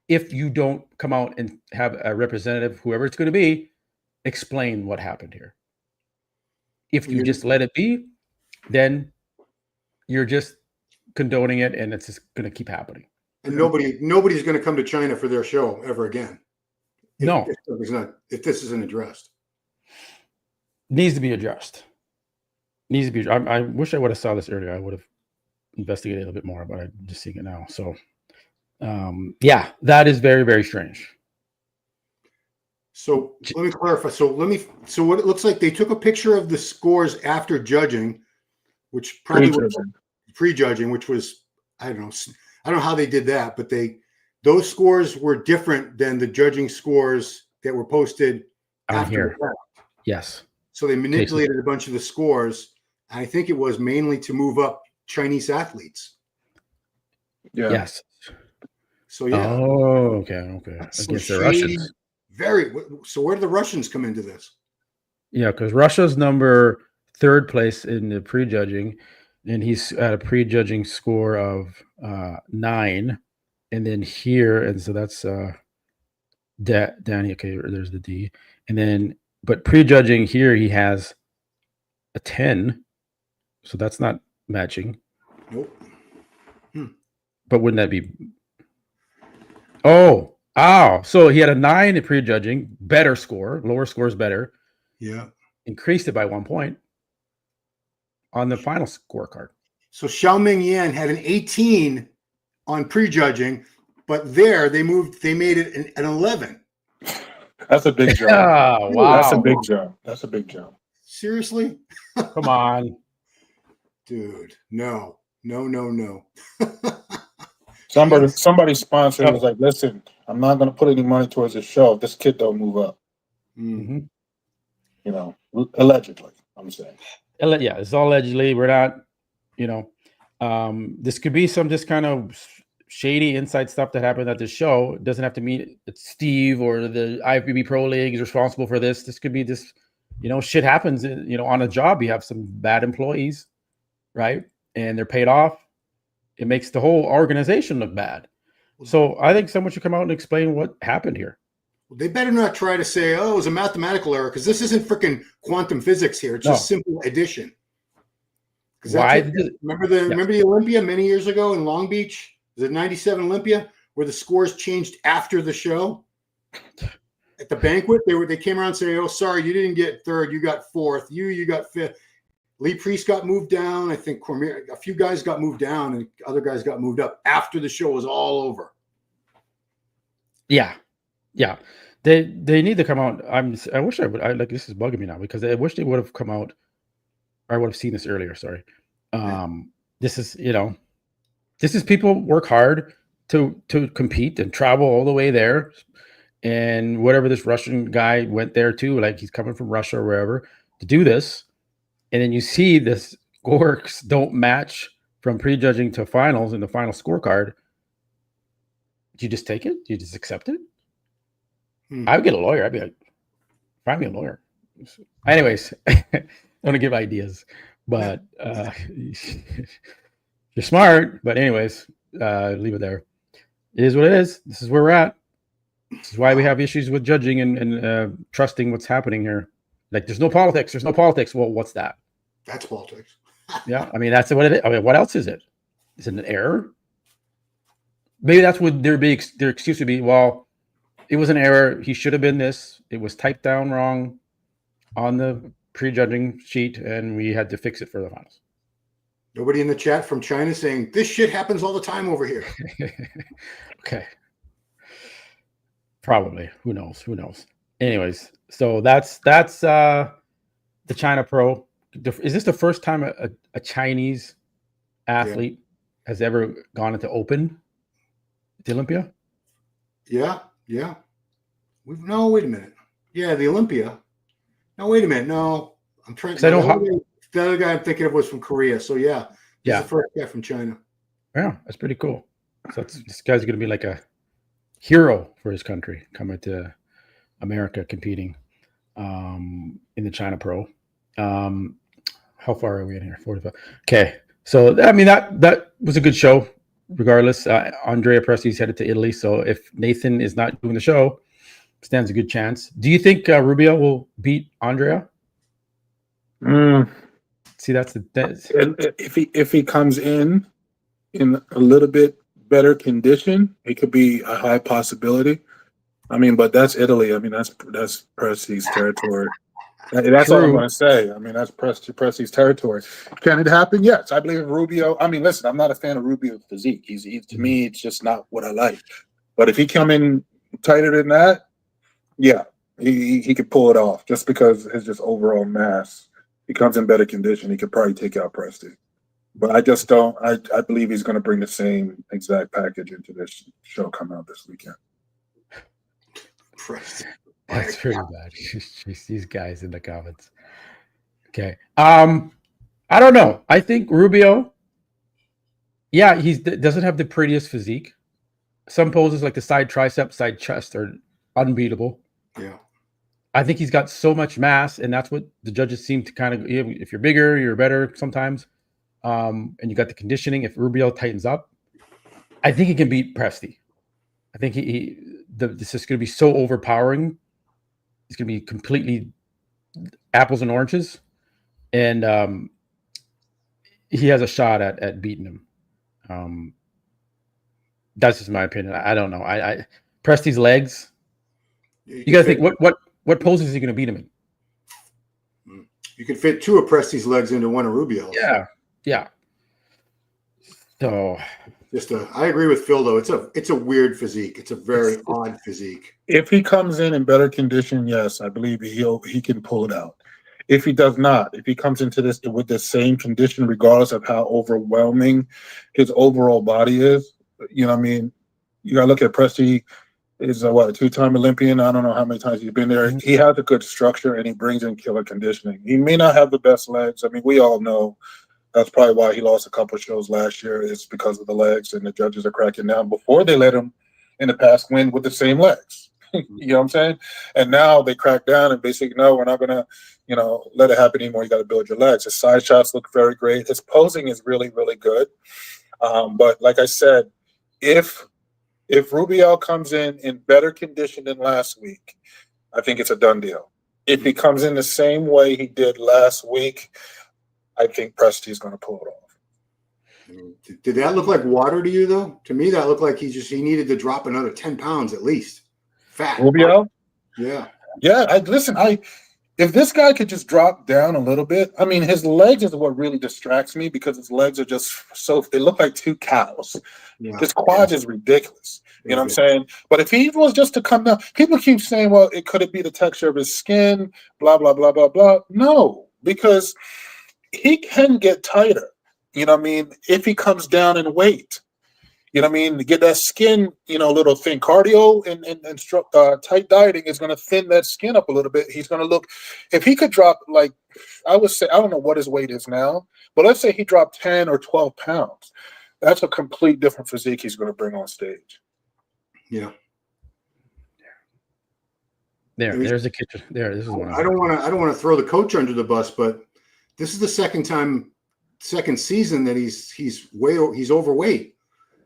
A: if you don't come out and have a representative, whoever it's going to be, explain what happened here. If you just let it be, then you're just condoning it, and it's just going to keep happening.
B: And nobody's going to come to China for their show ever again. If this isn't addressed.
A: Needs to be addressed. Needs to be. I wish I would have saw this earlier. I would have investigated a little bit more, but I'm just seeing it now. So, yeah, that is very, very strange.
B: So let me clarify. So what it looks like, they took a picture of the scores after judging, which probably was prejudging, which was, I don't know how they did that, but those scores were different than the judging scores that were posted after
A: here. Yes.
B: So they manipulated a bunch of the scores. I think it was mainly to move up Chinese athletes.
C: Yeah.
A: Yes.
B: So yeah.
A: Oh, okay. Against the Russians.
B: So where do the Russians come into this?
A: Yeah, because Russia's number 3rd place in the prejudging, and he's at a prejudging score of 9. And then here, and so that's Danny. Okay, there's the D. And then, but prejudging here, he has a 10. So that's not matching.
B: Nope.
A: But wouldn't that be? Oh, so he had a 9 in prejudging, better score, lower score is better.
B: Yeah.
A: Increased it by 1 point on the final scorecard. So
B: Xiaoming Yan had an 18 on prejudging, but there they made it an 11.
C: That's a big jump.
A: Oh, wow.
C: That's a big jump.
B: Seriously?
A: Come on.
B: Dude, no.
C: Somebody sponsored was like, listen, I'm not going to put any money towards this show if this kid don't move up.
B: Mm-hmm.
C: You know, allegedly, I'm saying.
A: Yeah, it's all allegedly. We're not, you know, this could be some just kind of shady inside stuff that happened at the show. It doesn't have to mean it's Steve or the IFBB Pro League is responsible for this. This could be just, you know, shit happens. You know, on a job, you have some bad employees, right? And they're paid off. It makes the whole organization look bad. So I think someone should come out and explain what happened here.
B: They better not try to say, "Oh, it was a mathematical error," because this isn't freaking quantum physics here. It's just simple addition.
A: Why?
B: Remember the Olympia many years ago in Long Beach? Was it '97 Olympia where the scores changed after the show? At the banquet, they came around and said, "Oh, sorry, you didn't get third. You got fourth. You got fifth." Lee Priest got moved down. I think Cormier, a few guys got moved down, and other guys got moved up after the show was all over.
A: Yeah. They need to come out. I wish I would. Like, this is bugging me now because I wish they would have come out. I would have seen this earlier. Sorry. This is, you know, this is people work hard to compete and travel all the way there, and whatever this Russian guy went there to, like he's coming from Russia or wherever to do this, and then you see this scores don't match from prejudging to finals in the final scorecard. Do you just take it? Do you just accept it? I would get a lawyer. I'd be like, find me a lawyer. Anyways, I want to give ideas, but you're smart. But anyways, leave it there. It is what it is. This is where we're at. This is why we have issues with judging and trusting what's happening here. Like, there's no politics. There's no politics. Well, what's that?
B: That's politics.
A: Yeah, I mean, that's what it is. I mean, what else is it? Is it an error? Maybe that's what their excuse would be. Well, it was an error. He should have been this. It was typed down wrong on the prejudging sheet, and we had to fix it for the finals.
B: Nobody in the chat from China saying this shit happens all the time over here.
A: Okay. Probably. Who knows? Anyways, so that's the China Pro. Is this the first time a Chinese athlete has ever gone into open the Olympia?
B: Yeah. No, wait a minute. Yeah, the Olympia. No, wait a minute. No, I'm trying. The other guy I'm thinking of was from Korea. So yeah, the first guy from China.
A: Yeah, that's pretty cool. So this guy's going to be like a hero for his country coming to America competing in the China Pro. How far are we in here? 45. Okay, so I mean that was a good show. Regardless, Andrea Presti's headed to Italy, so if Nathan is not doing the show, stands a good chance. Do you think Rubio will beat Andrea? See, that's
C: if he comes in a little bit better condition, it could be a high possibility. I mean, but that's Italy. I mean, that's Presti's territory. That's all I'm going to say. I mean, that's Presti's territory. Can it happen? Yes. I believe Rubio. I mean, listen, I'm not a fan of Rubio's physique. He's to me, it's just not what I like. But if he come in tighter than that, yeah, he could pull it off just because his just overall mass. He comes in better condition. He could probably take out Presti. But I just don't. I believe he's going to bring the same exact package into this show coming out this weekend.
B: Presti.
A: That's pretty bad. These guys in the comments. Okay. I don't know. I think Rubio, yeah, he doesn't have the prettiest physique. Some poses like the side tricep, side chest are unbeatable.
B: Yeah.
A: I think he's got so much mass, and that's what the judges seem to kind of, if you're bigger, you're better sometimes. And you got the conditioning. If Rubio tightens up, I think he can beat Presti. I think this is going to be so overpowering. It's going to be completely apples and oranges. And he has a shot at beating him. That's just my opinion. I don't know. I Presti's legs. You got to think what poses is he going to beat him in?
B: You can fit two of Presti's legs into one of Rubio's.
A: Yeah. So
B: I agree with Phil though. It's a weird physique. It's a very odd physique.
C: If he comes in better condition, yes, I believe he can pull it out. If he does not, if he comes into this with the same condition, regardless of how overwhelming his overall body is, you know what I mean? You got to look at Presti. is a two-time Olympian. I don't know how many times he's been there. He has a good structure, and he brings in killer conditioning. He may not have the best legs. I mean, we all know that's probably why he lost a couple of shows last year, is because of the legs, and the judges are cracking down. Before, they let him in the past win with the same legs. You know what I'm saying? And now they crack down and basically, no, we're not going to, let it happen anymore. You got to build your legs. His side shots look very great. His posing is really, really good. But like I said, if Rubiel comes in better condition than last week, I think it's a done deal. If he comes in the same way he did last week, I think Presti's going to pull it off.
B: Did that look like water to you, though? To me, that looked like he needed to drop another 10 pounds at least. Fat.
C: Rubiel?
B: Yeah.
C: Yeah. If this guy could just drop down a little bit, I mean, his legs is what really distracts me, because his legs are just they look like two cows. Yeah. His quads is ridiculous. You know what I'm saying? But if he was just to come down, people keep saying, well, could it be the texture of his skin? Blah, blah, blah, blah, blah. No, because he can get tighter. You know what I mean? If he comes down in weight. You know what I mean? To get that skin, a little thin. Cardio and tight dieting is going to thin that skin up a little bit. He's going to look, if he could drop, like, I would say, I don't know what his weight is now, but let's say he dropped 10 or 12 pounds. That's a complete different physique he's going to bring on stage.
B: Yeah.
A: There's the kitchen. This is one.
B: I don't want to throw the coach under the bus, but this is the second season that he's overweight.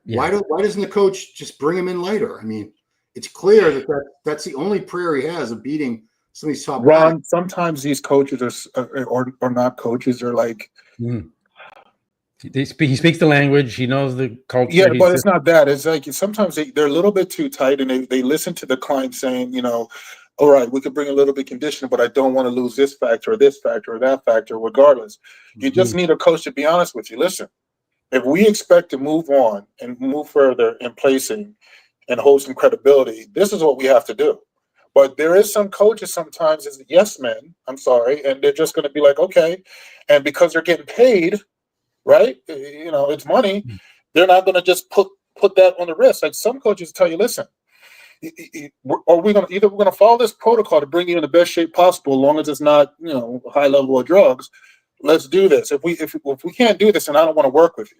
B: Yeah. Why doesn't the coach just bring him in lighter? I mean, it's clear that's the only prayer he has of beating some of these top
C: Ron,
B: guys.
C: Sometimes these coaches or not coaches are like,
A: he speaks the language. He knows the culture.
C: Yeah, but it's not that. It's like sometimes they're a little bit too tight, and they listen to the client saying, all right, we could bring a little bit of conditioning, but I don't want to lose this factor or that factor, regardless. You just need a coach to be honest with you. Listen, if we expect to move on and move further in placing and hold some credibility, this is what we have to do. But there is some coaches sometimes is yes men, I'm sorry, and they're just going to be like, okay, and because they're getting paid, right? It's money. They're not going to just put that on the wrist. Like some coaches tell you, listen, we're going to follow this protocol to bring you in the best shape possible, as long as it's not, high level of drugs. Let's do this. If we can't do this, then I don't want to work with you.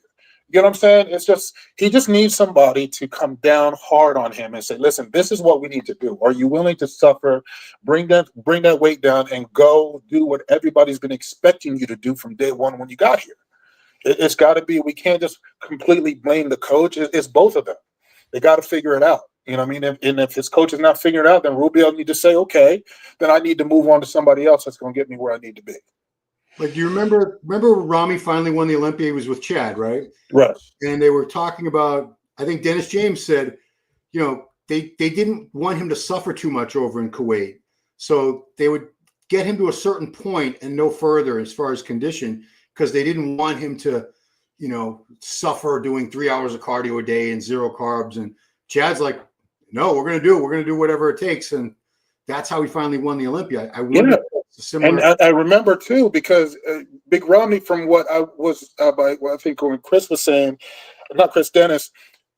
C: You know what I'm saying? It's just he just needs somebody to come down hard on him and say, listen, this is what we need to do. Are you willing to suffer, bring that weight down, and go do what everybody's been expecting you to do from day one when you got here? It's got to be. We can't just completely blame the coach. It's both of them. They got to figure it out. You know what I mean? And if his coach is not figuring it out, then Rubiel need to say, okay, then I need to move on to somebody else that's going to get me where I need to be.
B: Like, do you remember Rami finally won the Olympia? He was with Chad, right?
C: Right.
B: And they were talking about, I think Dennis James said, they didn't want him to suffer too much over in Kuwait. So they would get him to a certain point and no further as far as condition, because they didn't want him to, suffer doing 3 hours of cardio a day and 0 carbs. And Chad's like, no, we're going to do whatever it takes. And that's how he finally won the Olympia. I wonder if it's a similar.
C: And I remember too, because Big Romney, from what I was, I think when Chris was saying, not Chris, Dennis,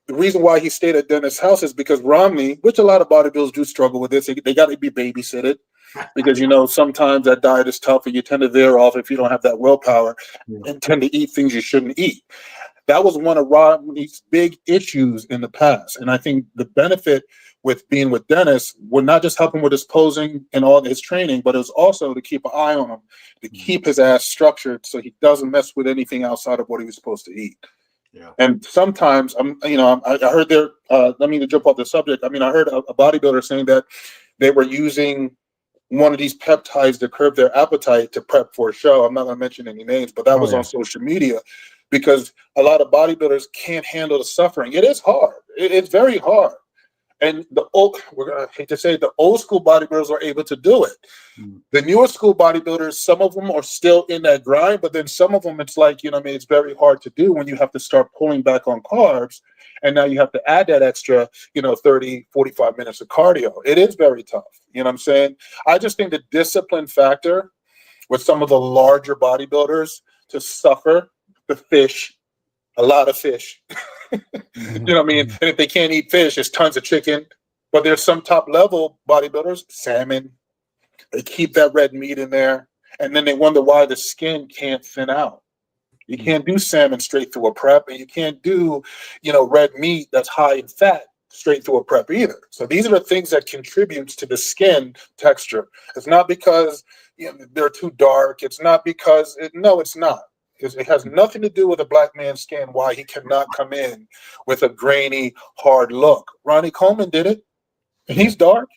C: the reason why he stayed at Dennis' house is because Romney, which a lot of bodybuilders do struggle with this, they got to be babysitted. Because sometimes that diet is tough and you tend to veer off if you don't have that willpower and tend to eat things you shouldn't eat. That was one of Rodney's big issues in the past. And I think the benefit with being with Dennis would not just help him with his posing and all his training, but it was also to keep an eye on him, to keep his ass structured so he doesn't mess with anything outside of what he was supposed to eat. Yeah. And sometimes I heard there, let me jump off the subject. I heard a bodybuilder saying that they were using one of these peptides to curb their appetite to prep for a show. I'm not going to mention any names, but that was on social media, because a lot of bodybuilders can't handle the suffering. It is hard. It's very hard. And the old school bodybuilders are able to do it. The newer school bodybuilders, some of them are still in that grind, but then some of them, it's like, it's very hard to do when you have to start pulling back on carbs. And now you have to add that extra, 30, 45 minutes of cardio. It is very tough. You know what I'm saying? I just think the discipline factor with some of the larger bodybuilders to suffer the fish, a lot of fish. You know what I mean? And if they can't eat fish, there's tons of chicken, But there's some top level bodybuilders, salmon, they keep that red meat in there, and then they wonder why the skin can't thin out. You can't do salmon straight through a prep, and you can't do, red meat that's high in fat straight through a prep either. So these are the things that contributes to the skin texture. It's not because they're too dark. It's not because no, it's not. It has nothing to do with a black man's skin. Why he cannot come in with a grainy, hard look. Ronnie Coleman did it, and he's dark.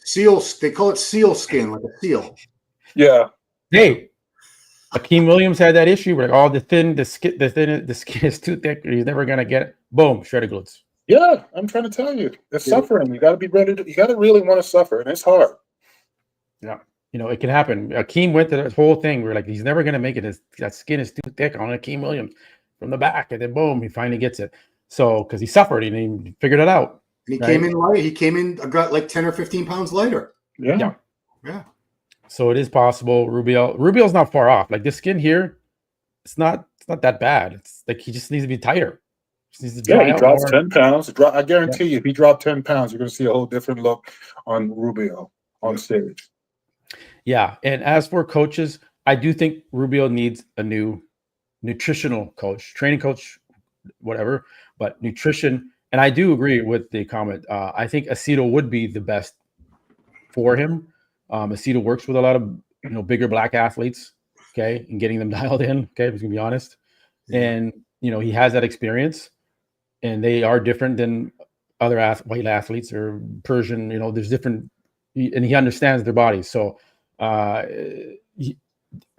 B: Seal, they call it seal skin, like a seal.
C: Yeah.
A: Hey, Akeem Williams had that issue where the skin is too thick. He's never gonna get it. Boom, shredded glutes.
C: Yeah, I'm trying to tell you, it's suffering. You got to be ready to. You got to really want to suffer, and it's hard.
A: Yeah, it can happen. Akeem went to that whole thing. We're like, he's never gonna make it. That skin is too thick on Akeem Williams from the back, and then boom, he finally gets it. So because he suffered and he figured it out.
B: And he came in light. He came in, got like 10 or 15 pounds lighter.
C: Yeah.
A: So it is possible. Rubio's not far off. Like the skin here, it's not that bad. It's like he just needs to be tighter.
C: He drops 10 pounds. I guarantee you, if he dropped 10 pounds, you're going to see a whole different look on Rubio on stage.
A: Yeah, and as for coaches, I do think Rubio needs a new nutritional coach, training coach, whatever, but nutrition. And I do agree with the comment. I think Aceto would be the best for him. Aceto works with a lot of bigger black athletes, okay, and getting them dialed in. Okay, I'm gonna be honest, and he has that experience, and they are different than other white athletes or Persian. There's different, and he understands their bodies. So I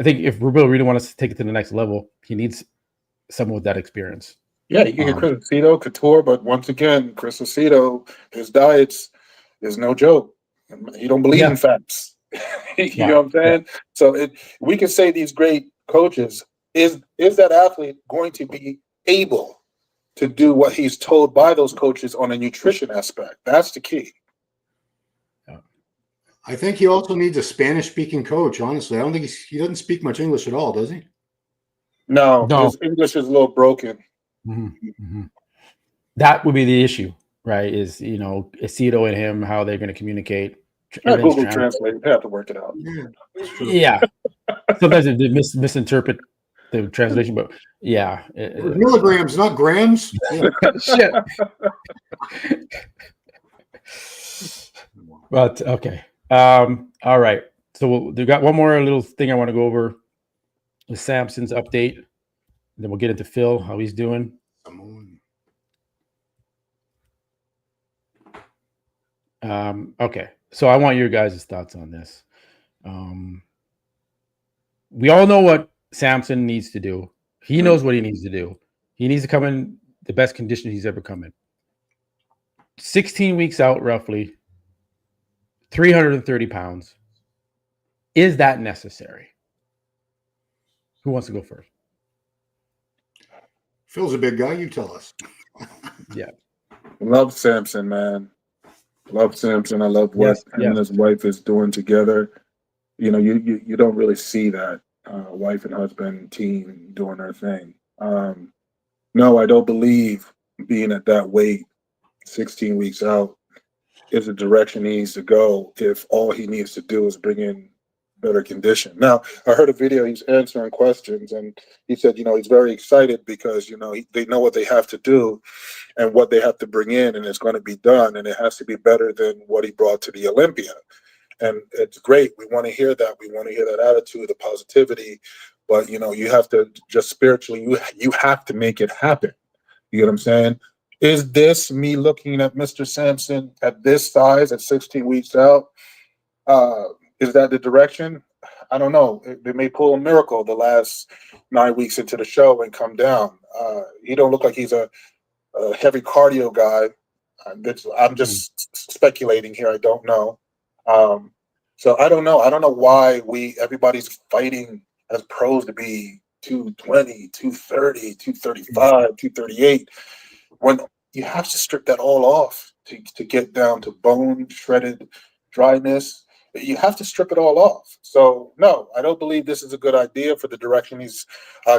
A: think if Rubio really wants to take it to the next level, he needs someone with that experience.
C: Yeah, you can get Chris Aceto, Couture, but once again, Chris Aceto, his diets is no joke. He don't believe in fats. You know what I'm saying? Yeah. So we can say these great coaches, is that athlete going to be able to do what he's told by those coaches on a nutrition aspect? That's the key.
B: I think he also needs a Spanish-speaking coach, honestly. I don't think he doesn't speak much English at all, does he?
C: No. His English is a little broken.
A: That would be the issue, right? Is Aceto and him, how they're going to communicate.
C: Google Translate. They have to work it out.
A: Yeah. Sometimes they misinterpret the translation, but
B: milligrams, not grams.
A: Shit. But okay. All right. So we've got one more little thing I want to go over. The Samson's update. And then we'll get into Phil, how he's doing. Okay. So I want your guys' thoughts on this. We all know what Samson needs to do. He knows what he needs to do. He needs to come in the best condition he's ever come in. 16 weeks out, roughly, 330 pounds. Is that necessary? Who wants to go first?
B: Phil's a big guy. You tell us.
A: Yeah.
C: Love Samson, man. Love Samson. I love what him and his wife is doing together. You don't really see that wife and husband team doing their thing. No, I don't believe being at that weight, 16 weeks out, is the direction he needs to go if all he needs to do is bring in better condition. Now, I heard a video, he's answering questions, and he said, he's very excited because, they know what they have to do and what they have to bring in, and it's going to be done, and it has to be better than what he brought to the Olympia. And it's great. We want to hear that. We want to hear that attitude, the positivity, but, you have to just spiritually, you have to make it happen. You know what I'm saying? Is this me looking at Mr. Samson at this size at 16 weeks out? Is that the direction? I don't know. They may pull a miracle the last 9 weeks into the show and come down. He don't look like he's a heavy cardio guy. I'm just speculating here. I don't know. So I don't know. I don't know why everybody's fighting as pros to be 220, 230, 235, 238, when you have to strip that all off to get down to bone, shredded dryness. You have to strip it all off. So, no, I don't believe this is a good idea for the direction he's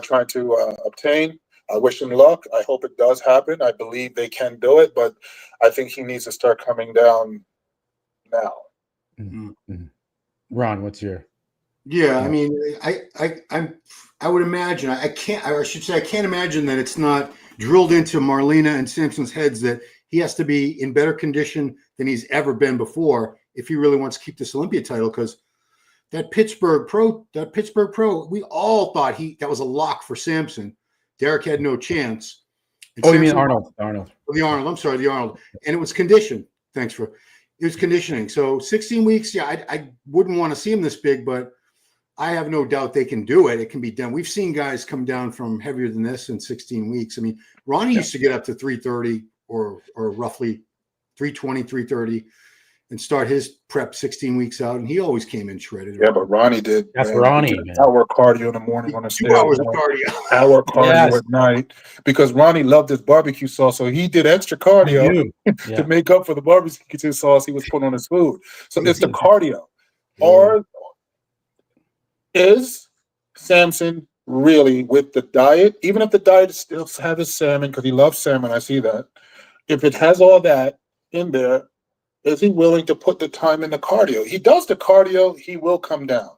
C: trying to obtain. I wish him luck. I hope it does happen. I believe they can do it, but I think he needs to start coming down now.
A: Mm-hmm. Ron, what's your?
B: Yeah, I mean, I would imagine, I should say, I can't imagine that it's not drilled into Marlena and Samson's heads that he has to be in better condition than he's ever been before if he really wants to keep this Olympia title. Because that Pittsburgh Pro, we all thought that was a lock for Samson. Derek had no chance. And
A: Oh, you mean
B: Samson,
A: Arnold?
B: The Arnold. I'm sorry, the Arnold. And it was conditioned. It was conditioning. So 16 weeks. Yeah, I wouldn't want to see him this big, but I have no doubt they can do it. It can be done. We've seen guys come down from heavier than this in 16 weeks. I mean, Ronnie used to get up to 330 or roughly 320, 330 and start his prep 16 weeks out. And he always came in shredded.
C: Yeah, but Ronnie did.
A: That's Ronnie.
C: Hour cardio in the morning on the stairs.
B: 2 hours of cardio.
C: Hour cardio at night because Ronnie loved his barbecue sauce. So he did extra cardio to make up for the barbecue sauce he was putting on his food. So it's the cardio.
B: Yeah.
C: Or is Samson really with the diet, even if the diet still has his salmon, because he loves salmon, I see that. If it has all that in there, is he willing to put the time in the cardio? He does the cardio, he will come down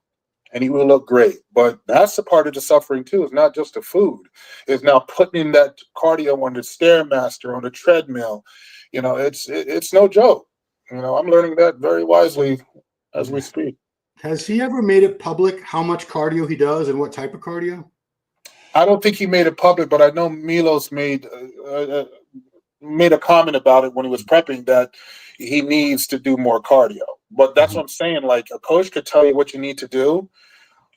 C: and he will look great. But that's the part of the suffering too. It's not just the food. It's now putting in that cardio on the Stairmaster, on the treadmill. You know, it's no joke. You know, I'm learning that very wisely as we speak.
B: Has he ever made it public how much cardio he does and what type of cardio?
C: I don't think he made it public, but I know Milos made a comment about it when he was prepping that he needs to do more cardio. But that's what I'm saying. Like, a coach could tell you what you need to do.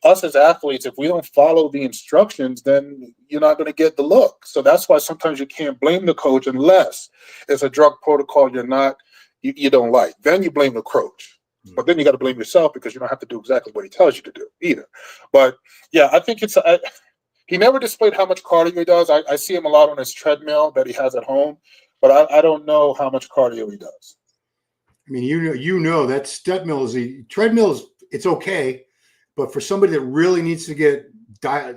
C: Us as athletes, if we don't follow the instructions, then you're not going to get the look. So that's why sometimes you can't blame the coach unless it's a drug protocol you don't like. Then you blame the coach. But then you got to blame yourself because you don't have to do exactly what he tells you to do either. But yeah, I think he never displayed how much cardio he does. I see him a lot on his treadmill that he has at home, but I don't know how much cardio he does.
B: I mean, you know that treadmill it's okay, but for somebody that really needs to get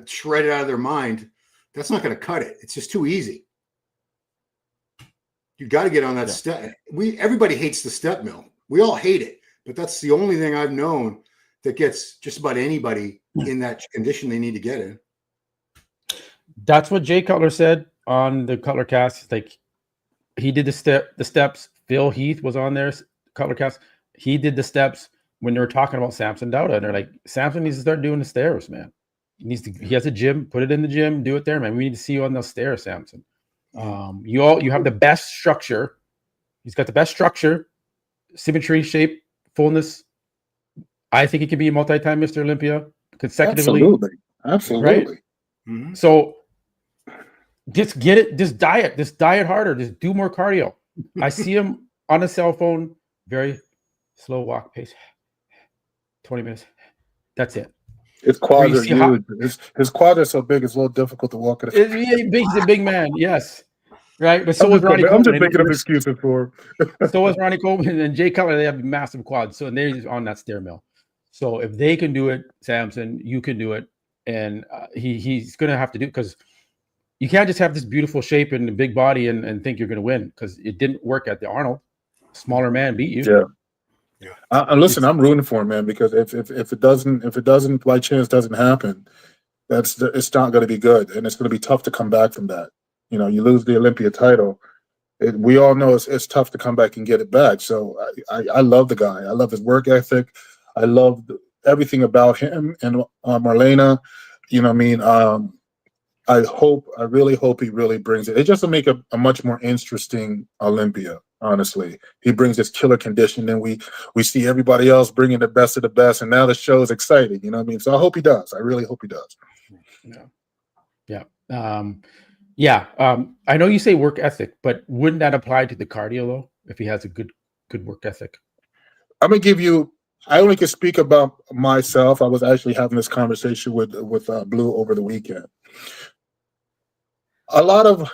B: shredded out of their mind, that's not going to cut it. It's just too easy. You got to get on that step. Everybody hates the step mill. We all hate it. But that's the only thing I've known that gets just about anybody in that condition they need to get in.
A: That's what Jay Cutler said on the Cutler cast. Like, he did the steps. Phil Heath was on there, Cutler cast. He did the steps when they were talking about Samson Dauda. And they're like, Samson needs to start doing the stairs, man. He has a gym, put it in the gym, do it there, man. We need to see you on those stairs, Samson. You have the best structure. He's got the best structure, symmetry, shape, fullness. I think he could be a multi-time Mr. Olympia consecutively.
C: Absolutely.
A: Right?
B: Mm-hmm.
A: So just get it, just diet harder, just do more cardio. I see him on a cell phone, very slow walk pace, 20 minutes. That's it.
C: His quads are huge. His quads are so big, it's a little difficult to walk at
A: He's a big man, yes. Right, but so was Ronnie Coleman.
C: I'm just making up excuses for him.
A: So was Ronnie Coleman and Jay Cutler. They have massive quads, so they're just on that stair mill. So if they can do it, Samson, you can do it, and he's going to have to do it because you can't just have this beautiful shape and a big body and think you're going to win because it didn't work at the Arnold. Smaller man beat you.
C: Yeah. Listen, I'm rooting for him, man, because if it doesn't by chance doesn't happen, it's not going to be good, and it's going to be tough to come back from that. You know, you lose the Olympia title. We all know it's tough to come back and get it back. So I love the guy. I love his work ethic. I love everything about him and Marlena. You know what I mean? I really hope he really brings it. It just will make a much more interesting Olympia, honestly. He brings this killer condition, and we see everybody else bringing the best of the best, and now the show is exciting. You know what I mean? So I hope he does. I really hope he does.
A: Yeah. I know you say work ethic, but wouldn't that apply to the cardio though? If he has a good work ethic?
C: I'm gonna give you. I only can speak about myself. I was actually having this conversation with Blue over the weekend. A lot of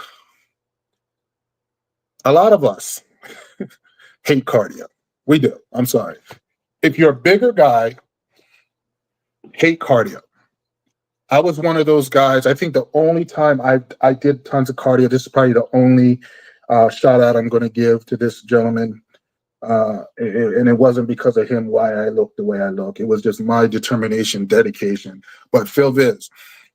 C: us hate cardio. We do. I'm sorry. If you're a bigger guy, hate cardio. I was one of those guys. I think the only time I did tons of cardio, this is probably the only shout out I'm going to give to this gentleman. And it wasn't because of him why I look the way I look. It was just my determination, dedication. But Phil Viz,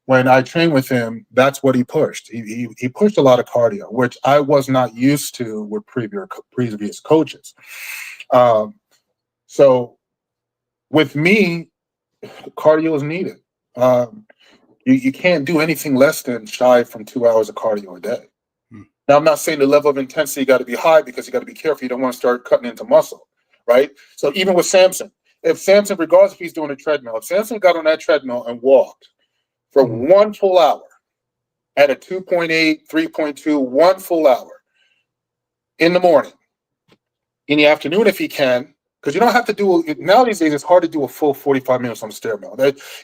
C: when I trained with him, that's what he pushed. He pushed a lot of cardio, which I was not used to with previous coaches. So with me, cardio is needed. You can't do anything less than shy from 2 hours of cardio a day. Now, I'm not saying the level of intensity got to be high because you got to be careful. You don't want to start cutting into muscle, right? So even with Samson, regardless if he's doing a treadmill, if Samson got on that treadmill and walked for 1 full hour at a 2.8, 3.2, 1 full hour in the morning, in the afternoon if he can, because you don't have to do, nowadays it's hard to do a full 45 minutes on the stair mill.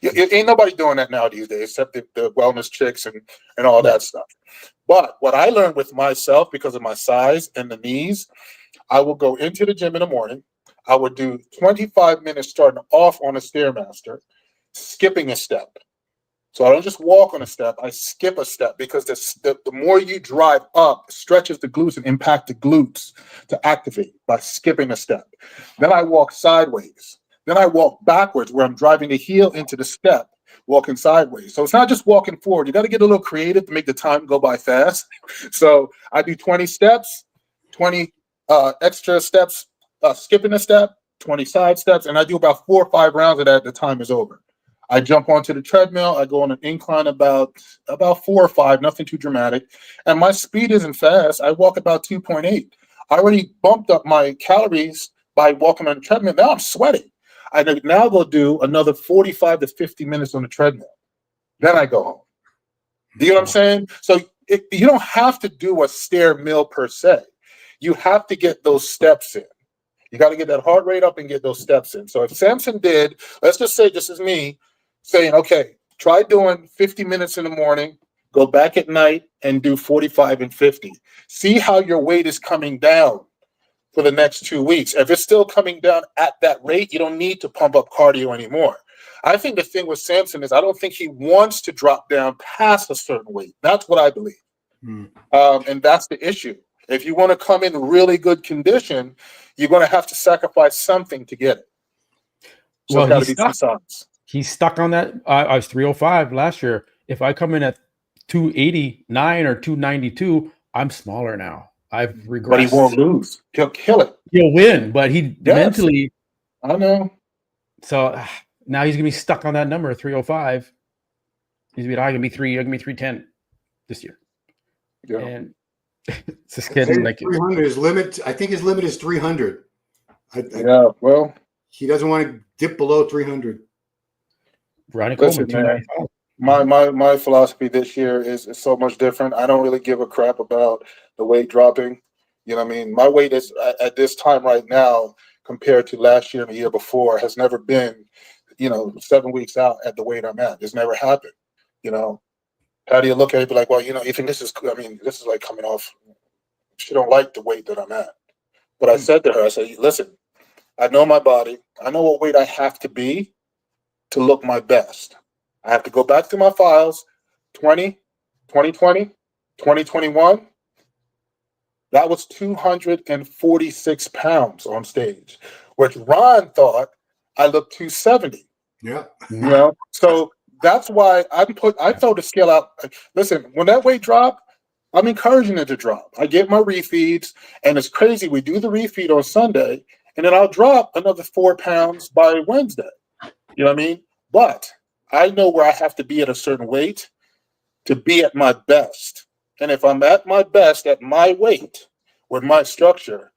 C: Ain't nobody doing that now these days except the wellness chicks and all that stuff. But what I learned with myself, because of my size and the knees, I will go into the gym in the morning. I would do 25 minutes starting off on a Stairmaster, skipping a step. So I don't just walk on a step, I skip a step, because the more you drive up, stretches the glutes and impact the glutes to activate by skipping a step. Then I walk sideways. Then I walk backwards where I'm driving the heel into the step, walking sideways. So it's not just walking forward. You got to get a little creative to make the time go by fast. So I do 20 steps, 20 extra steps, skipping a step, 20 side steps, and I do about 4 or 5 rounds of that. The time is over. I jump onto the treadmill. I go on an incline about 4 or 5, nothing too dramatic. And my speed isn't fast. I walk about 2.8. I already bumped up my calories by walking on the treadmill. Now I'm sweating. I now go do another 45 to 50 minutes on the treadmill. Then I go home. Do you know what I'm saying? So you don't have to do a stair mill per se. You have to get those steps in. You got to get that heart rate up and get those steps in. So if Samson did, let's just say this is me saying, okay, try doing 50 minutes in the morning, go back at night and do 45 and 50. See how your weight is coming down for the next 2 weeks. If it's still coming down at that rate, you don't need to pump up cardio anymore. I think the thing with Samson is I don't think he wants to drop down past a certain weight. That's what I believe. And that's the issue. If you want to come in really good condition, you're going to have to sacrifice something to get it. So
A: Well,
C: it's got to be two sides.
A: He's stuck on that. I was 305 last year. If I come in at 289 or 292, I'm smaller now. I've regressed.
C: But he won't lose. He'll kill it.
A: He'll win, but he mentally.
C: I know.
A: So now he's gonna be stuck on that number, 305. He's gonna be 310 this year.
C: Yeah.
A: And it's just getting like
B: 300. His limit, I think his limit is 300.
C: Yeah, well,
B: he doesn't want to dip below 300.
A: Ronnie
C: listen,
A: Coleman,
C: man, my philosophy this year is so much different. I don't really give a crap about the weight dropping. You know what I mean? My weight is at this time right now compared to last year and the year before has never been, 7 weeks out at the weight I'm at. It's never happened. How do you look at it? Be like, well, you think this is, this is like coming off. She don't like the weight that I'm at. But I said to her, I said, listen, I know my body. I know what weight I have to be to look my best. I have to go back to my files, 2020, 2021. That was 246 pounds on stage, which Ron thought I looked 270.
B: Yeah.
C: So that's why I throw the scale out. Listen, when that weight dropped, I'm encouraging it to drop. I get my refeeds, and it's crazy. We do the refeed on Sunday, and then I'll drop another 4 pounds by Wednesday. You know what I mean? But I know where I have to be at a certain weight to be at my best. And if I'm at my best at my weight with my structure,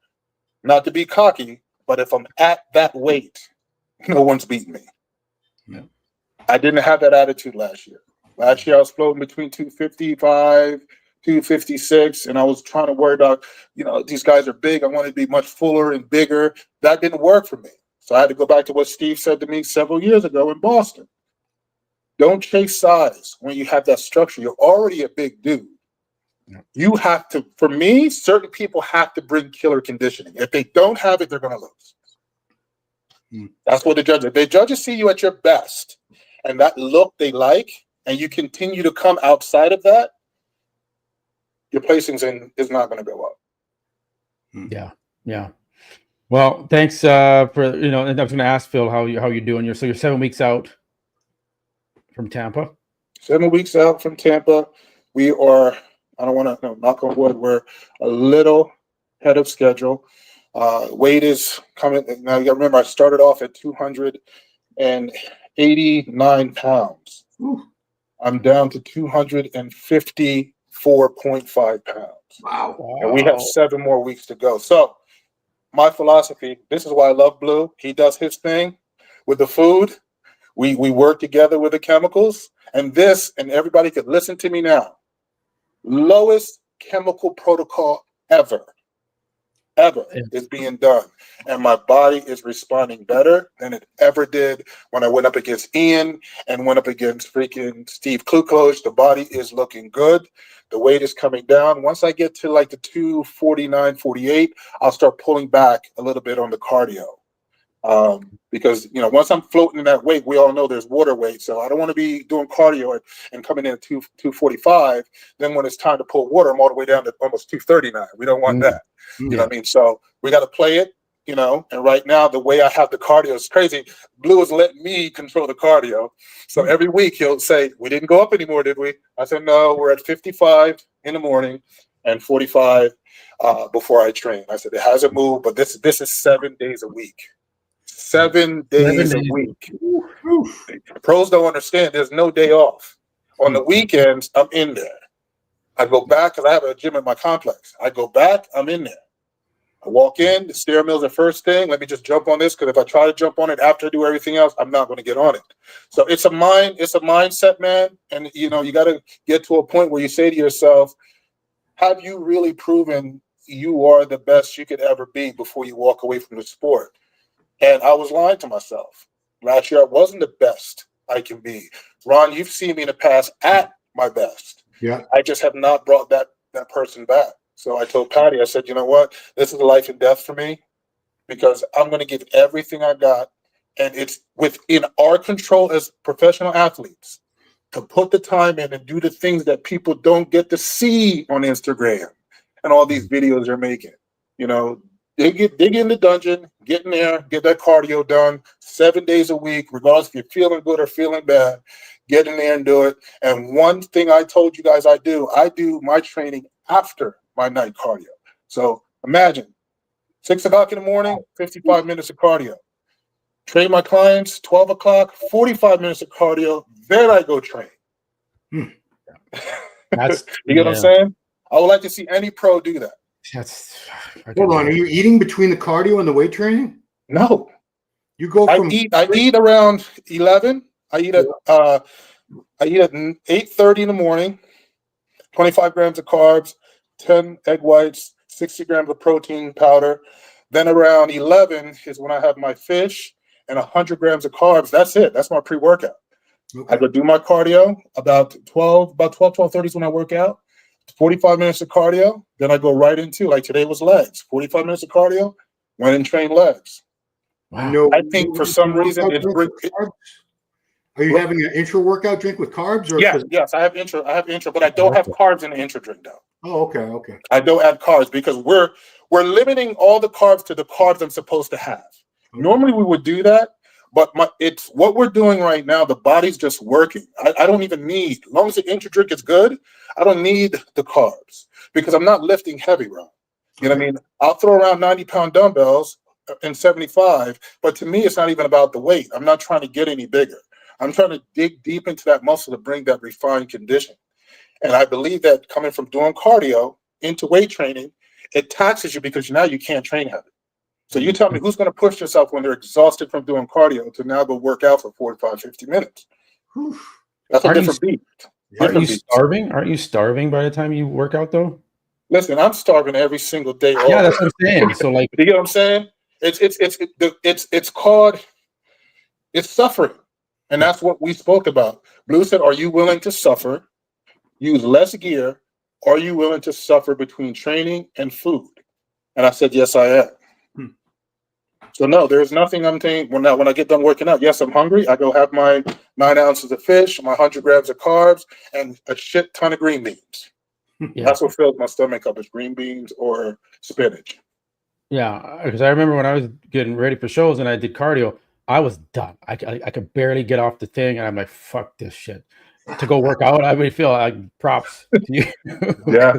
C: not to be cocky, but if I'm at that weight, no one's beating me.
A: No.
C: I didn't have that attitude last year. Last year I was floating between 255, 256, and I was trying to worry about, these guys are big. I wanted to be much fuller and bigger. That didn't work for me. So I had to go back to what Steve said to me several years ago in Boston. Don't chase size when you have that structure. You're already a big dude. You have to, for me, certain people have to bring killer conditioning. If they don't have it, they're going to lose. That's what the judges, if the judges see you at your best and that look they like, and you continue to come outside of that, your placings is not going to go up.
A: Yeah. Yeah. Well, thanks for, and I was going to ask Phil how you're doing. You're 7 weeks out from Tampa.
C: 7 weeks out from Tampa. We are, I don't want to knock on wood, we're a little ahead of schedule. Weight is coming. Now you got to remember, I started off at 289 pounds.
B: Ooh.
C: I'm down to 254.5 pounds.
B: Wow.
C: And we have 7 more weeks to go. So my philosophy, this is why I love Blue. He does his thing with the food. We work together with the chemicals. And everybody could listen to me now. Lowest chemical protocol ever is being done. And my body is responding better than it ever did when I went up against Ian and went up against freaking Steve Klukloch. The body is looking good. The weight is coming down. Once I get to like the 249, 48, I'll start pulling back a little bit on the cardio. Because once I'm floating in that weight, we all know there's water weight. So I don't want to be doing cardio and coming in at 245. Then when it's time to pull water, I'm all the way down to almost 239. We don't want that. You know what I mean? So we got to play it, and right now the way I have the cardio is crazy. Blue is letting me control the cardio. So every week he'll say, we didn't go up anymore, did we? I said, no, we're at 55 in the morning and 45 before I train. I said, it hasn't moved, but this is 7 days a week. 7 days a week. Pros don't understand. There's no day off. On the weekends, I'm in there. I go back because I have a gym in my complex. I go back, I'm in there. I walk in, the stair mills are first thing. Let me just jump on this because if I try to jump on it after I do everything else, I'm not going to get on it. So it's a mindset, man. And you got to get to a point where you say to yourself, have you really proven you are the best you could ever be before you walk away from the sport? And I was lying to myself. Last year, I wasn't the best I can be. Ron, you've seen me in the past at my best.
B: Yeah.
C: I just have not brought that person back. So I told Patty, I said, you know what? This is life and death for me because I'm going to give everything I got. And it's within our control as professional athletes to put the time in and do the things that people don't get to see on Instagram and all these videos they're making. Dig in the dungeon, get in there, get that cardio done 7 days a week, regardless if you're feeling good or feeling bad. Get in there and do it. And one thing I told you guys I do my training after my night cardio. So imagine 6 o'clock in the morning, 55 minutes of cardio. Train my clients, 12 o'clock, 45 minutes of cardio. Then I go train.
A: That's
C: you get what I'm saying? I would like to see any pro do that.
B: Hold on, are you eating between the cardio and the weight training?
C: No.
B: You go from
C: I eat around 11. I eat at 8:30 in the morning, 25 grams of carbs, 10 egg whites, 60 grams of protein powder. Then around 11 is when I have my fish and 100 grams of carbs. That's it. That's my pre-workout. Okay. I go do my cardio about 12:30 is when I work out. 45 minutes of cardio, then I go right into, like today was legs. 45 minutes of cardio, went and trained legs.
A: Wow.
C: I think for some reason
B: are you having an intra workout drink with carbs? Or
C: yes, I have intra, but I don't have carbs in the intra drink though.
B: Oh, okay.
C: I don't add carbs because we're limiting all the carbs to the carbs I'm supposed to have. Okay. Normally we would do that, but it's what we're doing right now. The body's just working. I don't even need, as long as the intra drink is good, I don't need the carbs because I'm not lifting heavy, Ron. You know what I mean? I'll throw around 90-pound dumbbells and 75, but to me, it's not even about the weight. I'm not trying to get any bigger. I'm trying to dig deep into that muscle to bring that refined condition. And I believe that coming from doing cardio into weight training, it taxes you because now you can't train heavy. So you tell me who's going to push yourself when they're exhausted from doing cardio to now go work out for 45, 50 minutes. That's a different beat.
A: Aren't you starving? Aren't you starving by the time you work out though?
C: Listen, I'm starving every single day.
A: Yeah, that's what I'm saying. So like,
C: you get what I'm saying? It's called suffering. And that's what we spoke about. Blue said, are you willing to suffer, use less gear? Or are you willing to suffer between training and food? And I said, yes, I am. So no, there's nothing I'm thinking. Well, now when I get done working out, yes, I'm hungry. I go have my 9 ounces of fish, my 100 grams of carbs, and a shit ton of green beans.
A: Yeah.
C: That's what fills my stomach up, is green beans or spinach.
A: Yeah, because I remember when I was getting ready for shows and I did cardio, I was done. I could barely get off the thing, and I'm like, "Fuck this shit." To go work out, I would feel like props to you.
C: Yeah,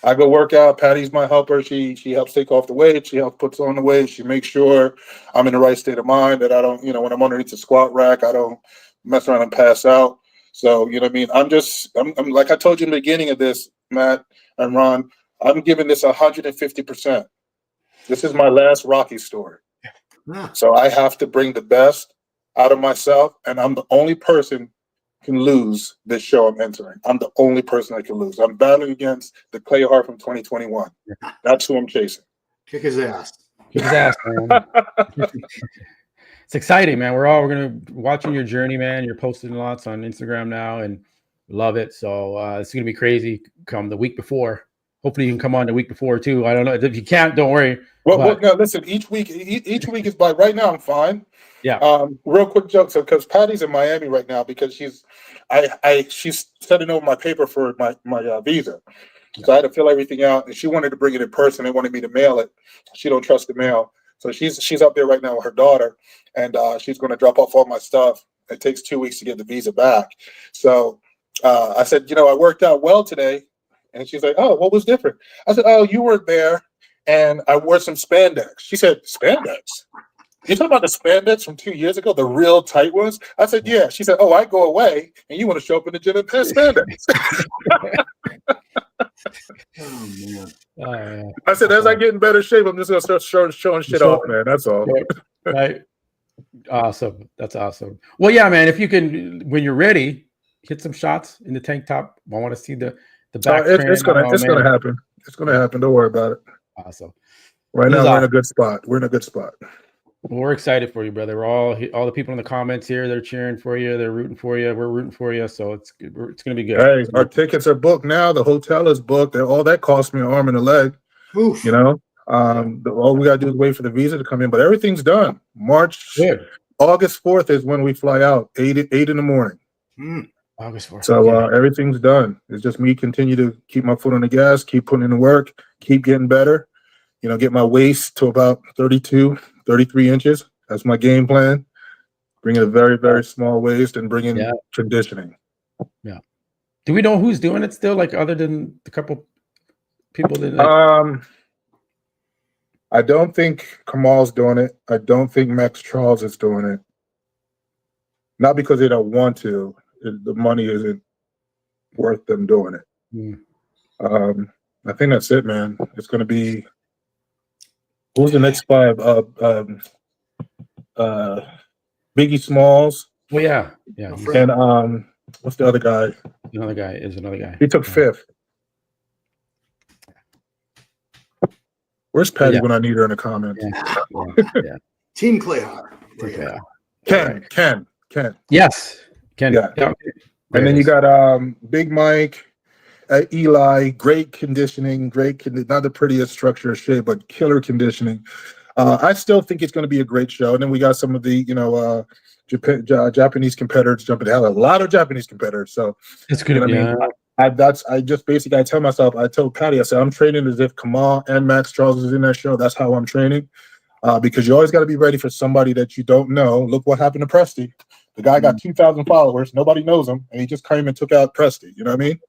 C: I go work out. Patty's my helper. She helps take off the weight. She helps puts on the weight. She makes sure I'm in the right state of mind, that I don't, when I'm underneath the squat rack, I don't mess around and pass out. So, you know what I mean? I'm like I told you in the beginning of this, Matt and Ron, I'm giving this 150%. This is my last Rocky story. So I have to bring the best out of myself, and I'm the only person can lose this show I'm entering. I'm the only person I can lose. I'm battling against the Clay Hart from 2021. That's who I'm chasing.
B: Kick his ass.
A: Kick his ass, man. It's exciting, man. We're gonna watching your journey, man. You're posting lots on Instagram now, and love it. So it's gonna be crazy. Come the week before. Hopefully you can come on the week before too. I don't know if you can't. Don't worry.
C: Well, no, listen. Each week is by right now. I'm fine.
A: Yeah.
C: Real quick joke. So, because Patty's in Miami right now, because she's sending over my paper for my visa. So I had to fill everything out, and she wanted to bring it in person. They wanted me to mail it. She don't trust the mail, so she's up there right now with her daughter, and she's going to drop off all my stuff. It takes 2 weeks to get the visa back. So I said, I worked out well today, and she's like, "Oh, what was different?" I said, "Oh, you weren't there, and I wore some spandex." She said, "Spandex? You talking about the spandex from 2 years ago, the real tight ones?" I said, "Yeah." She said, "Oh, I go away, and you want to show up in the gym in spandex?"
B: Oh man.
C: I said, as I get in better shape, I'm just gonna start showing shit off, man. That's all.
A: Right. Awesome. That's awesome. Well, yeah, man. If you can, when you're ready, hit some shots in the tank top. I want to see the back.
C: It's gonna happen. It's gonna happen. Don't worry about it.
A: Awesome.
C: Right now, we're in a good spot. We're in a good spot.
A: Well, we're excited for you, brother. We're all the people in the comments here. They're cheering for you. They're rooting for you. We're rooting for you. So it's going to be good.
C: Hey, our tickets are booked now. The hotel is booked. All that cost me an arm and a leg.
B: Oof.
C: All we got to do is wait for the visa to come in. But everything's done. August 4th is when we fly out. 8 in the morning.
A: August 4th.
C: So everything's done. It's just me continue to keep my foot on the gas, keep putting in the work, keep getting better. Get my waist to about 32, 33 inches. That's my game plan. Bring in a very, very small waist and bring in conditioning. Yeah.
A: Do we know who's doing it still? Like other than the couple people that
C: I don't think Kamal's doing it. I don't think Max Charles is doing it. Not because they don't want to. The money isn't worth them doing it. I think that's it, man. It's going to be. Who's the next 5? Biggie Smalls.
A: Well, yeah.
C: And what's the other guy?
A: Another guy.
C: He took 5th. Where's Patty when I need her in the comments?
B: Yeah. Team Clay Hart.
C: Ken.
A: Yes. Ken.
C: Yeah. And then you got Big Mike, Eli, great conditioning, not the prettiest structure or shape, but killer conditioning. I still think it's going to be a great show. And then we got some of the, Japanese competitors jumping. They have a lot of Japanese competitors. So
A: it's going to be.
C: I told Patty, I said, I'm training as if Kamal and Max Charles is in that show. That's how I'm training. Because you always got to be ready for somebody that you don't know. Look what happened to Presty. The guy got 2,000 followers. Nobody knows him. And he just came and took out Presty. You know what I mean?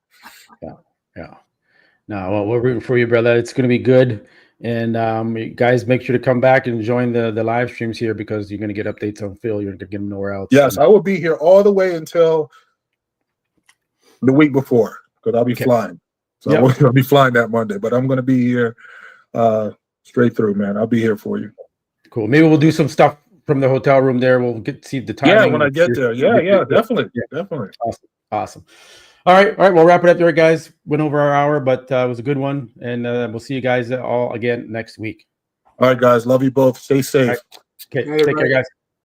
A: Yeah. No, well, we're rooting for you, brother. It's going to be good. And you guys, make sure to come back and join the live streams here because you're going to get updates on Phil. You're going to get them nowhere else.
C: Yes, I will be here all the way until the week before because I'll be flying. So I'll be flying that Monday, but I'm going to be here straight through, man. I'll be here for you.
A: Cool. Maybe we'll do some stuff from the hotel room there. We'll see the timing.
C: Yeah, when I get there. Yeah, definitely. Definitely.
A: Awesome. All right. We'll wrap it up there, guys. Went over our hour, but it was a good one. And we'll see you guys all again next week.
C: All right, guys. Love you both. Stay safe.
A: Right. Okay. Take care, guys.